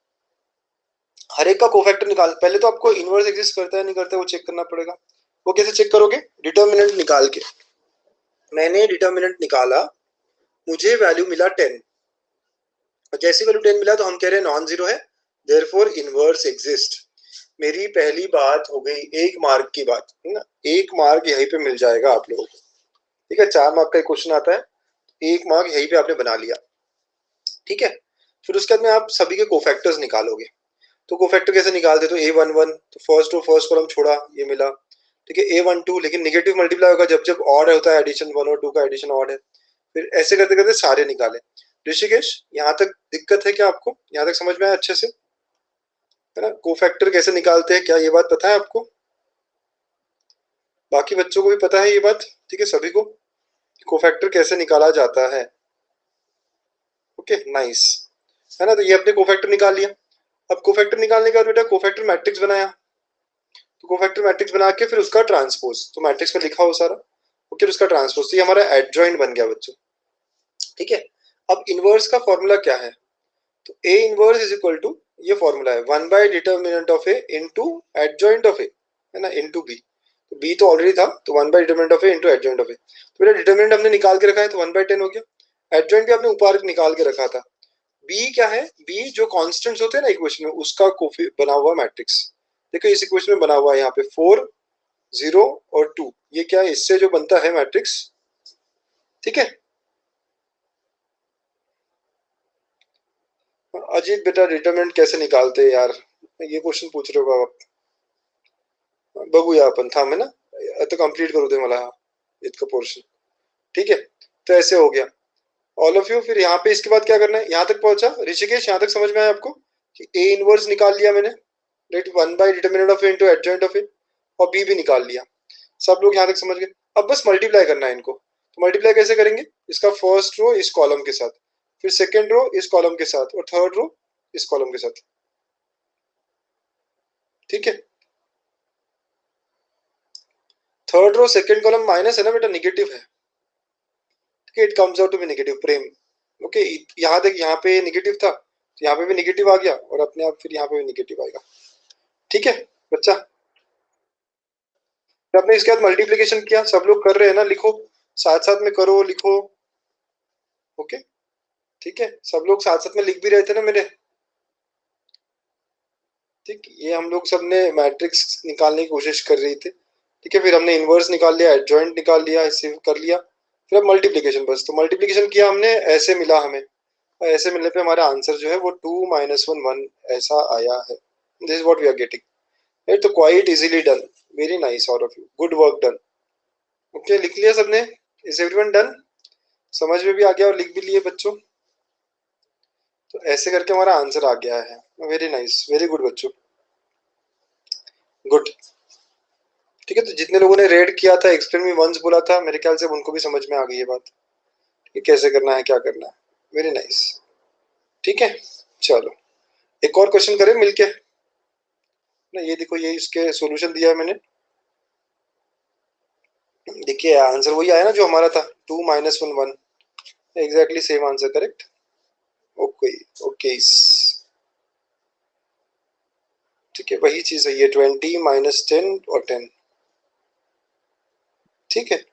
हर एक का कोफैक्टर निकाल, पहले तो आपको इनवर्स एग्जिस्ट करता है नहीं करता है वो चेक करना पड़ेगा। वो कैसे चेक करोगे, डिटर्मिनेंट निकाल के। मैंने डिटर्मिनेंट निकाला, मुझे वैल्यू मिला 10, और जैसी वैल्यू 10 मिला तो हम कह रहे हैं नॉन जीरो है, देयरफॉर इनवर्स एग्जिस्ट। मेरी पहली बात हो गई, एक मार्क की बात है ना, एक मार्क यहीं पे मिल जाएगा आप लोगों को। ठीक है, 4 मार्क का क्वेश्चन आता है, एक मार्क यहीं पे आपने बना लिया। ठीक है, फिर उसके बाद में आप सभी के कोफैक्टर्स निकालोगे। तो कोफैक्टर कैसे निकालते, तो a11, तो फर्स्ट रो फर्स्ट कॉलम छोड़ा, ये मिला। ठीक है, a12, लेकिन नेगेटिव मल्टीप्लाई होगा जब जब ऑड होता है एडिशन, 1 और 2 का एडिशन ऑड है। फिर ऐसे करते करते सारे निकाले। ऋषिकेश यहाँ तक दिक्कत है क्या आपको, यहाँ तक समझ में आया अच्छे से, है ना। कोफैक्टर कैसे निकालते हैं, क्या ये बात पता है आपको, बाकी बच्चों को भी पता है ये बात, ठीक है सभी को, कोफैक्टर कैसे निकाला जाता है। ओके नाइस, है ना। तो ये अपने कोफैक्टर निकाल लिया। अब कोफैक्टर निकालने के बाद बेटा कोफैक्टर मैट्रिक्स बनाया, तो कोफैक्टर मैट्रिक्स बना के फिर उसका ट्रांसपोज, तो मैट्रिक्स में लिखा हो सारा, ओके, उसका ट्रांसपोज, तो ये हमारा एडजॉइंट बन गया बच्चों। ठीक है, अब इनवर्स का फॉर्मूला क्या है, तो A inverse is equal to, ये फॉर्मूला है 1 by determinant of A into adjoint of A, है ना, इनटू बी। तो बी तो ऑलरेडी था, तो 1 by determinant of A into adjoint of A. तो मेरा डिटर्मिनेंट हमने निकाल के रखा है, तो 1/10 हो गया। एडजॉइंट भी आपने ऊपर निकाल के रखा था। बी क्या है, बी जो कांस्टेंट्स होते हैं ना इक्वेशन में, उसका कोफी बना हुआ मैट्रिक्स। देखो इस इक्वेशन में बना हुआ है यहाँ पे 4 0 और 2, ये क्या है, इससे जो बनता है मैट्रिक्स। ठीक है, अजीत बेटा डिटरमिनेंट कैसे निकालते हैं यार, ये क्वेश्चन पूछ रहे हो आप, बघूया आपण थांब है ना, आता कंप्लीट करू दे मला इतका पोर्शन। ठीक है, तो ऐसे हो गया ऑल ऑफ यू। फिर यहाँ पे इसके बाद क्या करना है, यहाँ तक पहुंचा ऋषिकेश, यहाँ तक समझ में आया आपको कि ए इनवर्स निकाल लिया मैंने, right, 1 by determinant of A into adjoint of A, और बी भी निकाल लिया। सब लोग यहाँ तक समझ गए। अब बस मल्टीप्लाई करना है इनको, तो मल्टीप्लाई कैसे करेंगे, इसका फर्स्ट रो इस कॉलम के साथ, फिर सेकेंड रो इस कॉलम के साथ, और थर्ड रो इस कॉलम के साथ। ठीक है, third row second column minus है ना बेटा, निगेटिव है। ठीक है, it comes out to be negative प्रेम। ओके, यहाँ देख, यहाँ पे नेगेटिव था, तो यहाँ पे भी नेगेटिव आ गया, और अपने आप फिर यहाँ पे भी नेगेटिव आएगा। ठीक है बच्चा, फिर आपने इसके बाद मल्टीप्लीकेशन किया, सब लोग कर रहे हैं ना, लिखो साथ साथ में करो, लिखो। ओके, ठीक है, सब लोग साथ साथ में लिख भी रहे थे ना मेरे। ठीक, ये हम लोग सबने मैट्रिक्स निकालने की कोशिश कर रही थी। ठीक है, फिर हमने इनवर्स निकाल लिया, एडजॉइंट निकाल लिया, इसे कर लिया। फिर अब मल्टीप्लीकेशन, बस तो मल्टीप्लीकेशन किया हमने, ऐसे मिला हमें, और ऐसे मिलने पे हमारा आंसर जो है वो 2 - 1 1 ऐसा आया है। This is what we are getting, right. तो quite easily done, very nice all of you, good work done. Okay, लिख लिया सबने, इज एवरीवन डन, समझ में भी आ गया और लिख भी लिए बच्चों। तो ऐसे करके हमारा आंसर आ गया है, वेरी नाइस, वेरी गुड बच्चों, गुड। ठीक है, तो जितने लोगों ने रेड किया था, एक्सप्लेन मी वंस बोला था, मेरे ख्याल से उनको भी समझ में आ गई ये बात कि कैसे करना है, क्या करना है। वेरी नाइस, ठीक है, चलो एक और क्वेश्चन करें मिलके ना। ये देखो, ये इसके सॉल्यूशन दिया है मैंने, देखिए आंसर वही आया ना जो हमारा था, 2 - 1 1, exactly same answer, correct. Okay, okay, ठीक है, वही चीज है ये, 20 - 10 और 10। ठीक है,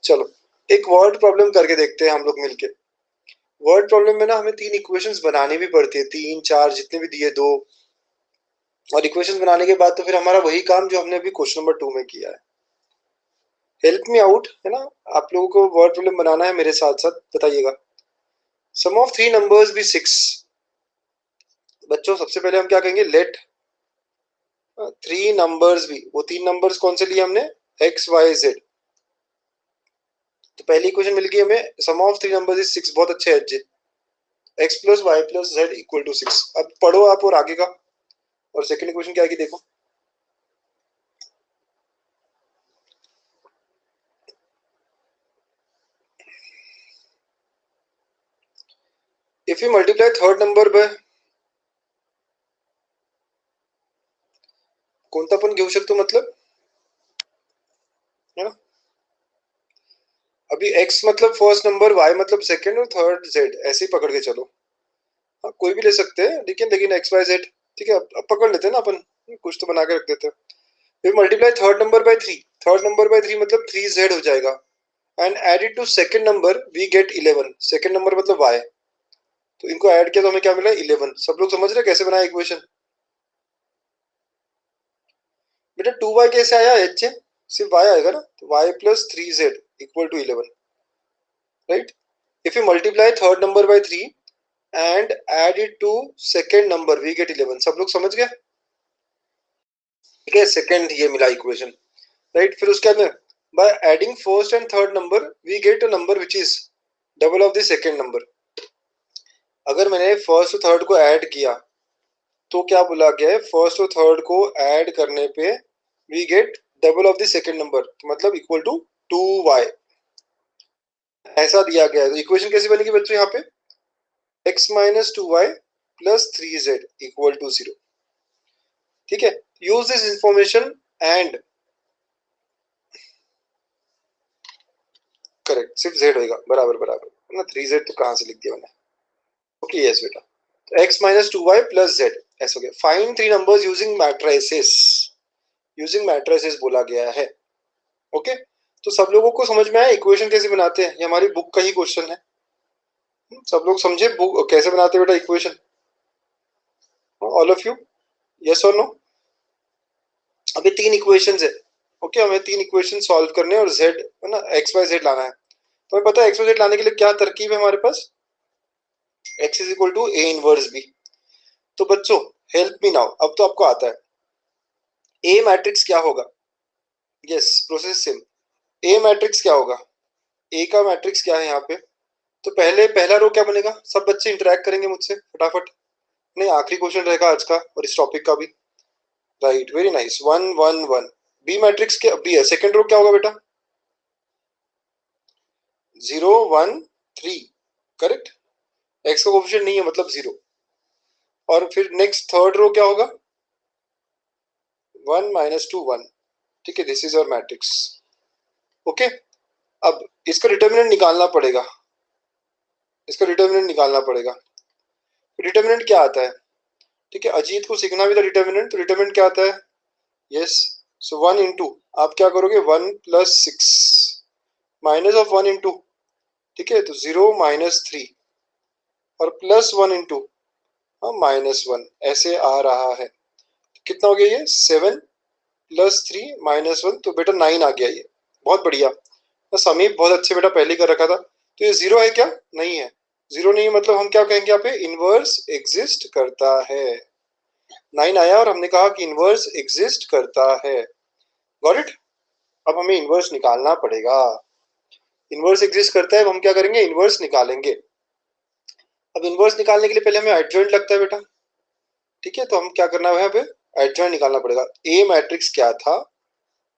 चलो एक वर्ड प्रॉब्लम करके देखते हैं हम लोग मिलके। वर्ड प्रॉब्लम में ना हमें 3 इक्वेशंस बनानी भी पड़ती है, 3 4 जितने भी दिए, 2, और इक्वेशंस बनाने के बाद तो फिर हमारा वही काम जो हमने अभी क्वेश्चन नंबर 2 में किया है। हेल्प मी आउट, है ना, आप लोगों को वर्ड प्रॉब्लम बनाना है मेरे साथ साथ, बताइएगा। सम ऑफ 3 नंबर्स बी 6। बच्चों सबसे पहले हम क्या कहेंगे, लेट 3 नंबर्स बी, वो 3 नंबर्स कौन से लिए हमने, एक्स वाई जेड। तो पहली इक्वेशन मिल गई हमें, सम ऑफ 3 नंबर्स इज 6, बहुत अच्छे एच। x plus y plus z equal to 6। अब पढ़ो आप और आगे का, और सेकंड इक्वेशन क्या आएगी देखो। If you multiply third number bye, कोणता पण घेऊ शकतो मतलब, है ना। अभी x मतलब फर्स्ट नंबर, y मतलब सेकंड और थर्ड z, ऐसे ही पकड़ के चलो। हाँ, कोई भी ले सकते हैं, लेकिन लेकिन एक्स वाई जेड। ठीक है, अब पकड़ लेते हैं ना अपन, कुछ तो बना के रख देते हैं। फिर multiply third number by three, third number by three मतलब 3z हो जाएगा, and add it to second number we get 11। Second number मतलब y, तो इनको ऐड किया तो हमें क्या मिला 11। सब लोग समझ रहे हैं कैसे बनाया इक्वेशन। बेटा 2y कैसे आया, h सिर्फ y आएगा ना, तो y plus 3z equal to 11, right. If you multiply third number by three and add it to second number we get 11। सब लोग समझ गए, ठीक है। सेकंड ये मिला इक्वेशन, राइट। फिर उसके बाद में by adding first and third number we get a number which is double of the second number. अगर मैंने फर्स्ट और थर्ड को ऐड किया तो क्या बोला गया है, फर्स्ट और थर्ड को ऐड करने पे we get double of the second number, तो मतलब इक्वल टू 2y, ऐसा दिया गया है। तो इक्वेशन कैसी बनेगी बच्चों यहाँ पे, x minus 2y plus 3z equal to 0। ठीक है, use this information and correct, सिर्फ z होगा, बराबर बराबर ना, 3z तो कहाँ से लिख दिया मैंने। ओके यस बेटा, तो x minus 2y plus z ऐसा हो गया। Find three numbers using matrices, using matrices बोला गया है। ओके, तो सब लोगों को समझ में आया इक्वेशन कैसे बनाते हैं, ये हमारी बुक का ही क्वेश्चन है। सब लोग समझे बुक कैसे बनाते हैं बेटा equation, all of you, yes और नो। अभी तीन इक्वेशंस है, ओके, हमें तीन इक्वेशन सॉल्व करने हैं और z है ना, एक्स वाई जेड लाना है। तो हमें पता है एक्स वाई जेड लाने के लिए क्या तरकीब है हमारे पास, x is equal to A inverse B. तो बच्चों हेल्प मी नाउ, अब तो आपको आता है। ए मैट्रिक्स क्या होगा, यस प्रोसेस सेम। ए मैट्रिक्स क्या होगा, ए का मैट्रिक्स क्या है यहाँ पे, तो पहले पहला रो क्या बनेगा, सब बच्चे इंटरेक्ट करेंगे मुझसे फटाफट, नहीं आखिरी क्वेश्चन रहेगा आज का और इस टॉपिक का भी, right, very nice, 1 1 1। B matrix क्या बी है, सेकंड रो क्या होगा बेटा, 0 1 3, करेक्ट। एक्स का कोफिशिएंट नहीं है मतलब 0। और फिर नेक्स्ट थर्ड रो क्या होगा, 1 माइनस 2 1। ठीक है, this is our matrix. Okay, अब इसका डिटर्मिनेंट निकालना पड़ेगा, इसका डिटर्मिनेंट निकालना पड़ेगा। डिटर्मिनेंट क्या आता है, ठीक है, अजीत को सीखना भी था डिटर्मिनेंट, तो डिटर्मिनेंट क्या आता है, यस, सो 1 इंटू, आप क्या करोगे 1 प्लस 6 माइनस ऑफ 1 इंटू, ठीक है, तो 0 माइनस 3 और प्लस 1 इंटू माइनस 1, ऐसे आ रहा है। तो कितना हो गया ये 7 प्लस 3 माइनस 1, तो बेटा 9 आ गया ये, बहुत बढ़िया। तो समीप बहुत अच्छे बेटा पहले कर रखा था। तो ये 0 है क्या, नहीं है, 0 नहीं है मतलब हम क्या कहेंगे यहाँ पे, इनवर्स एग्जिस्ट करता है। 9 आया और हमने कहा कि इनवर्स एग्जिस्ट करता है, गॉट इट। अब हमें इनवर्स निकालना पड़ेगा, इनवर्स एग्जिस्ट करता है, अब हम क्या करेंगे इनवर्स निकालेंगे। अब इनवर्स निकालने के लिए पहले हमें एडजॉइंट लगता है बेटा, ठीक है, तो हम क्या करना है यहाँ पे, एडजॉइंट निकालना पड़ेगा। ए मैट्रिक्स क्या था,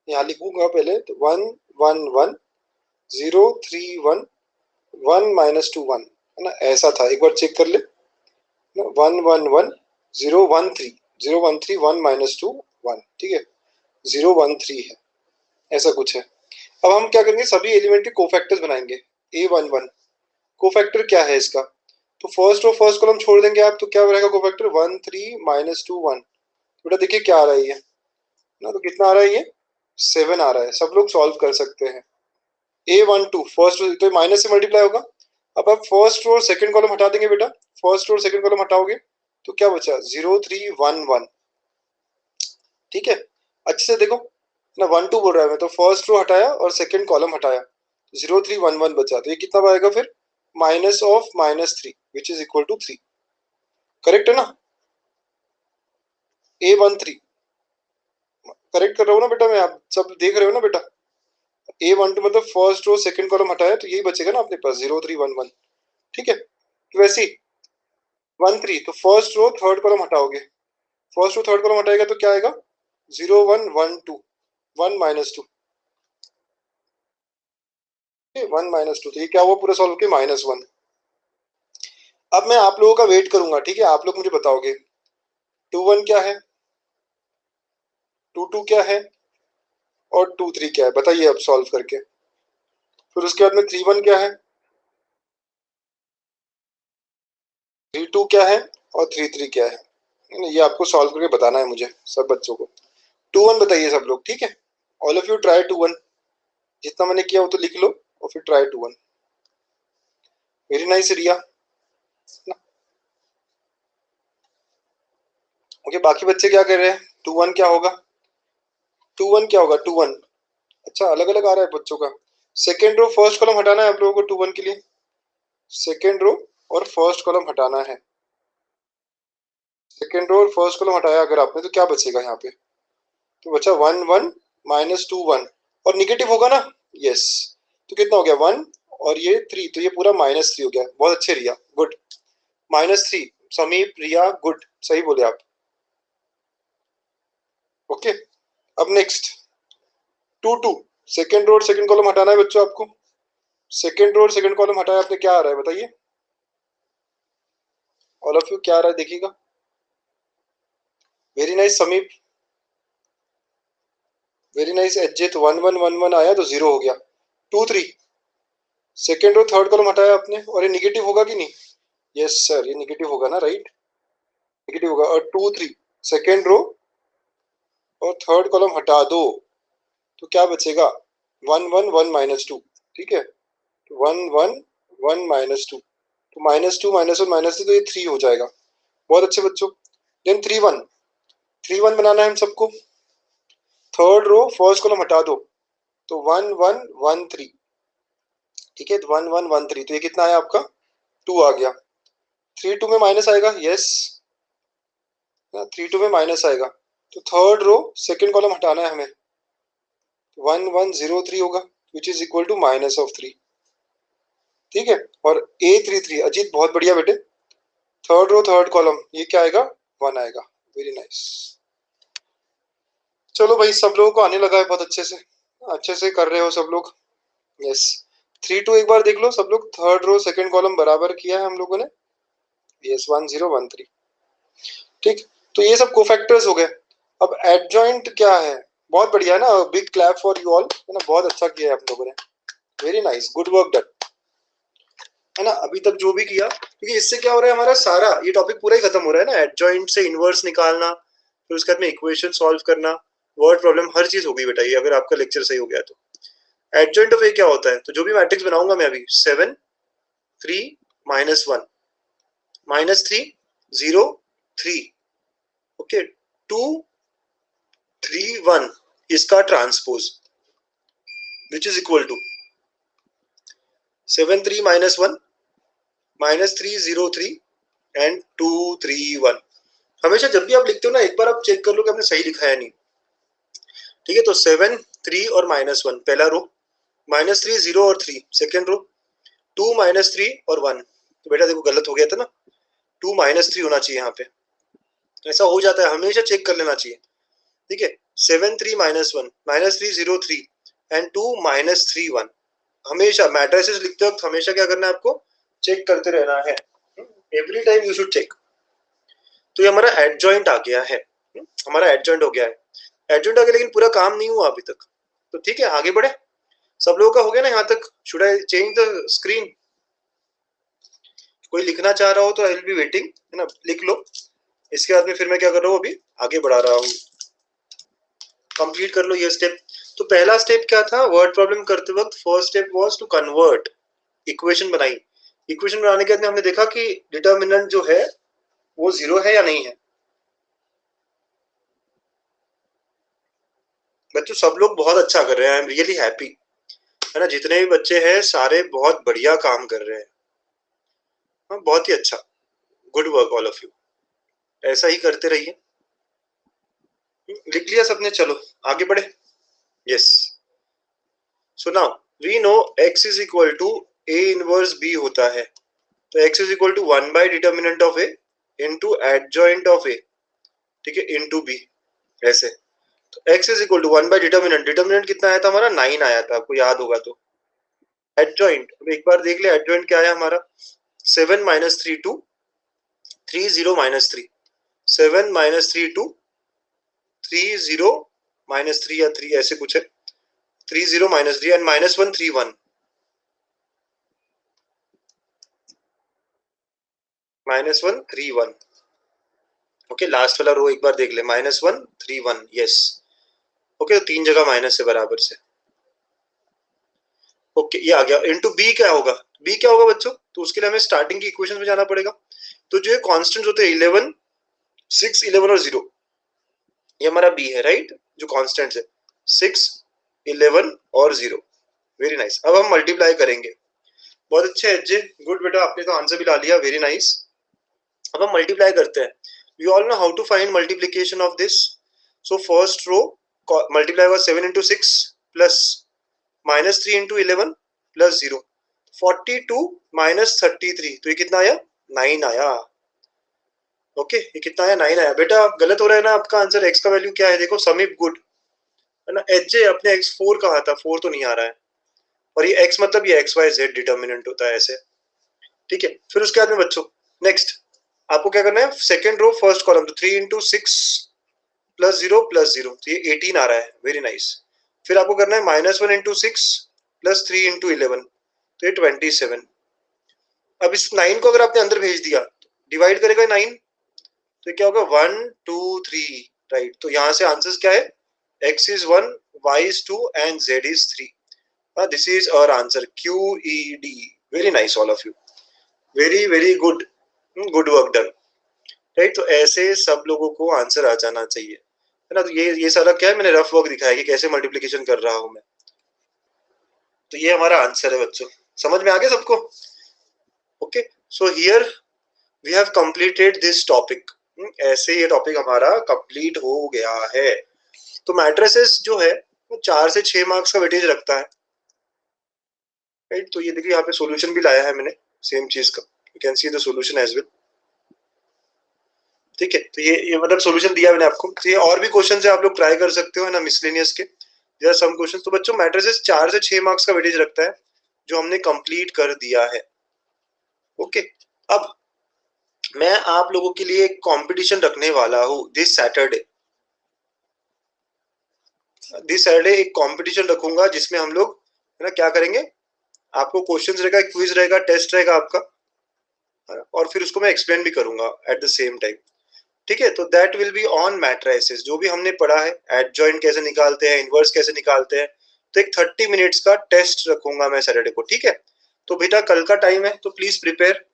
यहाँ लिखूंगा पहले, तो 1 1 1 0 3 1 1 माइनस 2 1, है ना, ऐसा था, एक बार चेक कर ले, 1 1 1 0 1 3 0 1 3 1 माइनस 2 1, ठीक है, 0 1 3 है, ऐसा कुछ है। अब हम क्या करेंगे, सभी एलिमेंट के कोफैक्टर्स बनाएंगे। a11 कोफैक्टर क्या है इसका, तो फर्स्ट और फर्स्ट कॉलम छोड़ देंगे आप, तो क्या रहेगा कोफैक्टर 1 3 माइनस 2 1। बेटा देखिए क्या आ रहा है ये ना, तो कितना आ रहा है ये 7 आ रहा है, सब लोग सॉल्व कर सकते हैं। a12 फर्स्ट तो माइनस से मल्टीप्लाई होगा। अब आप फर्स्ट और सेकंड कॉलम हटा देंगे बेटा, फर्स्ट और सेकंड कॉलम हटाओगे तो क्या बचा 0 3 1 1, ठीक है, अच्छे से देखो ना, 1 2 बोल रहा है मैं, तो फर्स्ट रो हटाया और सेकंड कॉलम हटाया, 0 3 1 1 बचा, तो ये कितना आएगा फिर minus of minus 3 which is equal to 3, correct है ना, a13 करेक्ट कर रहा हूँ ना बेटा मैं, आप सब देख रहे हो ना बेटा, a12 मतलब फर्स्ट रो सेकंड कॉलम हटाया, तो यही बचेगा ना अपने पास 0 3 1 1, ठीक है। तो वैसे ही 1 3, तो फर्स्ट रो थर्ड कॉलम हटाओगे, फर्स्ट रो थर्ड कॉलम हटाएगा तो क्या आएगा 0 1 1 2, 1 -2, 1 -2, तो ये क्या हुआ पूरा सॉल्व के -1। अब मैं आप लोगों का वेट करूंगा, ठीक है, आप लोग मुझे बताओगे 2 1 क्या है, 2 2 क्या है, और 2 3 क्या है, बताइए अब सॉल्व करके। फिर उसके बाद में 3 1 क्या है, 3 2 क्या है, और 3 3 क्या है। ये आपको सॉल्व करके बताना है मुझे सब बच्चों को। 2 1 बताइए सब लोग, ठीक है, ऑल ऑफ यू ट्राई 2 1, जितना मैंने किया वो तो लिख लो और फिर ट्राई 2 1। वेरी नाइस रिया। ओके, बाकी बच्चे क्या कर रहे हैं, 2 1 क्या होगा, 2 1 क्या होगा, 2 1, अच्छा अलग अलग आ रहा है बच्चों का। सेकेंड रो फर्स्ट कॉलम हटाना है आप लोगों को 2 1 के लिए, सेकेंड रो और फर्स्ट कॉलम हटाना है। सेकेंड रो और फर्स्ट कॉलम हटाया अगर आपने तो क्या बचेगा यहाँ पे, तो बचा 1 1 -2 1, और निगेटिव होगा ना, यस, तो कितना हो गया 1, और ये 3, तो ये पूरा -3 हो गया। बहुत अच्छे रिया, गुड, -3, समीप रिया गुड, सही बोले आप। ओके, अब नेक्स्ट 2 2, सेकेंड रो और सेकेंड कॉलम हटाना है बच्चों आपको। सेकेंड रो और सेकेंड कॉलम हटाया आपने, क्या आ रहा है बताइए, ऑल ऑफ यू क्या आ रहा है देखिएगा। वेरी नाइस समीप, वेरी नाइस अजित, 1 1 1 1 आया तो 0 हो गया। 2 3, सेकेंड रो थर्ड कॉलम हटाया आपने, और ये निगेटिव होगा कि नहीं, यस सर ये निगेटिव होगा ना, राइट, निगेटिव होगा। और 2 3, सेकेंड रो और थर्ड कॉलम हटा दो तो क्या बचेगा 1 1 1 -2, ठीक है, 1 1 1 -2, तो -2 -1 -2, तो ये 3 हो जाएगा। बहुत अच्छे बच्चों। देन 3 1, 3 1 बनाना है हम सबको, थर्ड रो फर्स्ट कॉलम हटा दो तो 1 1 1 3, ठीक है, 1 1 1 3, तो ये कितना आया आपका 2 आ गया। 3 2 में माइनस आएगा, यस, 3 2 में माइनस आएगा, तो थर्ड रो सेकंड कॉलम हटाना है हमें, 1 1 0 3 होगा, विच इज इक्वल टू -3, ठीक है। और A33 अजीत बहुत बढ़िया बेटे, थर्ड रो थर्ड कॉलम ये क्या आएगा 1 आएगा। वेरी नाइस, चलो भाई सब लोगों को आने लगा है बहुत अच्छे से कर रहे हो सब लोग, यस। 3 2 एक बार देख लो सब लोग, थर्ड रो सेकंड कॉलम बराबर किया है हम लोगों ने, यस 1 0 1 3, ठीक। तो ये सब कोफैक्टर्स हो गए। अब एडजॉइंट क्या है, बहुत बढ़िया है ना, big clap for you all, है ना, बहुत अच्छा किया है आप लोगों ने, very nice, good work done, है ना, अभी तक जो भी किया, क्योंकि इससे क्या हो रहा है हमारा सारा ये टॉपिक पूरा ही खत्म हो रहा है ना, एडजॉइंट से इनवर्स निकालना, फिर उसके बाद में इक्वेशन सॉल्व करना, वर्ड प्रॉब्लम, हर चीज हो गई बेटा ये, अगर आपका लेक्चर सही हो गया तो। एडजॉइंट ऑफ ए क्या होता है, तो जो भी मैट्रिक्स बनाऊंगा मैं अभी 7 3 -1 -3 0 3, ओके, 2 3 1, इसका transpose which is equal to 7 3 -1 -3 0 3 and 2 3 1। हमेशा जब भी आप लिखते हो ना एक बार आप चेक कर लो कि आपने सही लिखा है नहीं, ठीक है। तो 7 3 और -1 पहला रो, -3 0 और 3 सेकेंड रो, 2 -3 और 1, तो बेटा देखो गलत हो गया था ना, 2 -3 होना चाहिए यहाँ पे, ऐसा हो जाता है, हमेशा चेक कर लेना चाहिए, ठीक है। 7 3 -1 -3 0 3 एंड 2 -3 1, हमेशा मैट्रिसेस लिखते वक्त हमेशा क्या करना है आपको, चेक करते रहना है, every time you should check. तो ये हमारा एडजॉइंट आ गया है, हमारा एडजॉइंट हो गया है, एडजॉइंट आ गया, लेकिन पूरा काम नहीं हुआ अभी तक, तो ठीक है आगे बढ़े। सब लोगों का हो गया ना यहाँ तक, should I change the screen, कोई लिखना चाह रहा हो तो आई विल बी वेटिंग, है ना, लिख लो। इसके बाद में फिर मैं क्या कर रहा हूँ, अभी आगे बढ़ा रहा हूँ, कंप्लीट कर लो ये स्टेप। तो पहला स्टेप क्या था, वर्ड प्रॉब्लम करते वक्त first step was to convert, equation बनाई, इक्वेशन बनाने के बाद में हमने देखा कि डिटर्मिनेंट जो है वो 0 है या नहीं है। बच्चों सब लोग बहुत अच्छा कर रहे हैं, आई एम रियली हैप्पी, है ना, जितने भी बच्चे हैं सारे बहुत बढ़िया काम कर रहे हैं, हाँ बहुत ही अच्छा, good work all of you, ऐसा ही करते रहिए। लिख लिया सबने, चलो आगे बढ़े, yes. So now we know x is equal to a inverse b होता है, तो x is equal to 1 by determinant of a, into adjoint of A, ठीक है, इंटू बी, ऐसे। तो x is equal to 1 by determinant, determinant कितना आया था हमारा 9 आया था, आपको याद होगा। तो एडजॉइंट, अब एक बार देख ले एडजॉइंट क्या आया हमारा, 7 minus 3 two 3 0 minus 3, 7 minus 3 two 3 0 minus 3 या 3 ऐसे कुछ है, 3 0 minus 3 and minus 1 3 1, minus 1 3 1। Okay, last वाला रो एक बार देख ले, माइनस 1 3 1, यस। ओके, तो 3 जगह माइनस है बराबर से। ओके, ये आ गया। इनटू बी क्या होगा, बी क्या होगा बच्चों, तो उसके लिए हमें स्टार्टिंग की इक्वेशन में जाना पड़ेगा। तो जो ये कांस्टेंट होते हैं 11 6 11 और 0, ये हमारा बी है, राइट, जो कांस्टेंट है 6 11 और 0। Very nice. अब हम मल्टीप्लाई करेंगे। बहुत अच्छे एजे, गुड बेटा, आपने तो आंसर भी ला लिया, वेरी नाइस। अब हम मल्टीप्लाई करते हैं। We all know how to find multiplication of this. So first row multiply होगा 7 into 6 plus minus 3 into 11 plus 0, 42 minus 33, तो ये कितना आया 9 आया। ओके, ये कितना आया 9 आया। बेटा गलत हो रहा है ना आपका आंसर, एक्स का वैल्यू क्या है देखो, समीप गुड है ना, एच जे अपने एक्स 4 कहा था, 4 तो नहीं आ रहा है, और ये एक्स मतलब ये एक्स वाई जेड डिटर्मिनेंट होता है ऐसे, ठीक है। फिर उसके बाद में बच्चों नेक्स्ट आपको क्या करना है, सेकंड रो फर्स्ट कॉलम, तो 3 इंटू 6 प्लस जीरो, तो ये 18 आ रहा है, वेरी नाइस। फिर आपको करना है माइनस 1 इंटू 6 प्लस 3 इंटू 11, तो ये 27। अब इस 9 को अगर आपने अंदर भेज दिया, डिवाइड करेगा 9, तो क्या होगा 1 2 3, राइट। तो यहाँ से आंसर क्या है, x is 1, y is 2 and z is 3. This is our answer, QED. Very nice all of you, very very good, good work done, right। तो ऐसे सब लोगों को आंसर आ जाना चाहिए, है ना। तो ये सारा क्या है, मैंने रफ वर्क दिखाया कि कैसे मल्टीप्लिकेशन कर रहा हूं मैं। तो ये हमारा आंसर है बच्चों, समझ में आ गया सबको। Okay, so here we have completed this topic. ऐसे ये टॉपिक हमारा कंप्लीट हो गया है। तो मैट्रिसेस जो है वो 4 से 6 मार्क्स का वेटेज रखता है, राइट। तो ये देखिए यहाँ पे सॉल्यूशन भी लाया है मैंने सेम चीज का, you can see the solution as well, ठीक है। तो ये मतलब सॉल्यूशन दिया मैंने आपको। तो ये और भी क्वेश्चन है, आप लोग ट्राई कर सकते हो, है ना, मिसलेनियस के देयर आर सम क्वेश्चन। तो बच्चों मैट्रिसेस 4 से 6 मार्क्स का वेटेज रखता है, जो हमने कंप्लीट कर दिया है। ओके, अब मैं आप लोगों के लिए एक कंपटीशन रखने वाला हूँ दिस सैटरडे। एक कंपटीशन रखूंगा जिसमें हम लोग, है ना, क्या करेंगे, आपको क्वेश्चंस रहेगा, क्विज रहेगा, टेस्ट रहेगा आपका, और फिर उसको मैं एक्सप्लेन भी करूंगा एट द सेम टाइम, ठीक है। तो that will be on matrices, जो भी हमने पढ़ा है, एडजॉइंट कैसे निकालते हैं, इनवर्स कैसे निकालते हैं। तो एक 30 मिनट्स का टेस्ट रखूंगा मैं सैटरडे को, ठीक है। तो बेटा कल का टाइम है, तो प्लीज प्रिपेयर,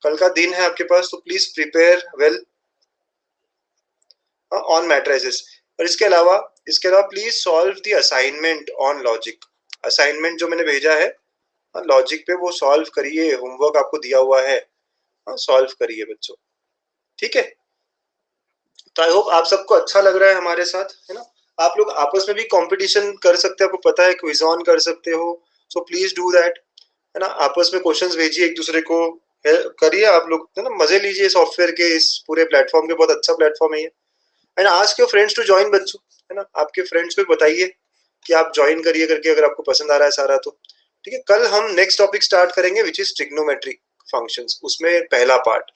कल का दिन है आपके पास, तो please prepare well on matrices. और इसके अलावा please solve the assignment on logic. Assignment जो मैंने भेजा है लॉजिक पे, वो सॉल्व करिए, होमवर्क आपको दिया हुआ है, सॉल्व करिए बच्चों, ठीक है। तो आई होप आप सबको अच्छा लग रहा है हमारे साथ, है ना। आप लोग आपस में भी कंपटीशन कर सकते हैं, आपको पता है, क्विज ऑन कर सकते हो, सो प्लीज डू दैट, है ना। आपस में क्वेश्चंस भेजिए एक दूसरे को, करिए आप लोग, है ना, मजे लीजिए सॉफ्टवेयर के, इस पूरे प्लेटफॉर्म के, बहुत अच्छा प्लेटफॉर्म है ये। And ask your friends to join बच्चों, है ना, आपके फ्रेंड्स को बताइए कि आप ज्वाइन करिए करके, अगर आपको पसंद आ रहा है सारा तो, ठीक है। कल हम नेक्स्ट टॉपिक स्टार्ट करेंगे विच इज ट्रिग्नोमेट्री फंक्शंस, उसमें पहला पार्ट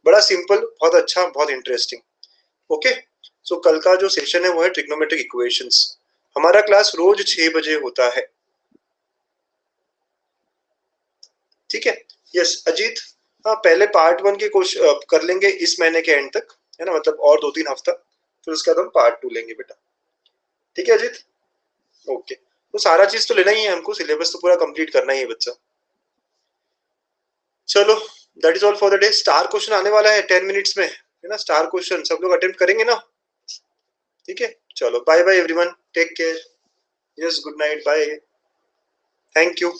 बड़ा सिंपल, बहुत अच्छा, बहुत इंटरेस्टिंग। ओके, सो कल का जो सेशन है वो है ट्रिग्नोमेट्रिक इक्वेशंस। हमारा क्लास रोज 6 बजे होता है, ठीक है। यस अजीत, हाँ पहले पार्ट 1 के क्वेश्चन कर लेंगे इस महीने के एंड तक, है ना, मतलब और 2-3 हफ्ता, फिर उसके बाद हम पार्ट 2 लेंगे बेटा, ठीक है अजीत। ओके, तो सारा चीज तो लेना ही है हमको, सिलेबस तो पूरा कंप्लीट करना ही है बच्चा। चलो, that is all for the day. Star question आने वाला है 10 मिनट्स में, है ना, स्टार क्वेश्चन सब लोग अटेम्प्ट करेंगे ना, ठीक है। चलो bye bye everyone, take care, yes good night, bye, thank you.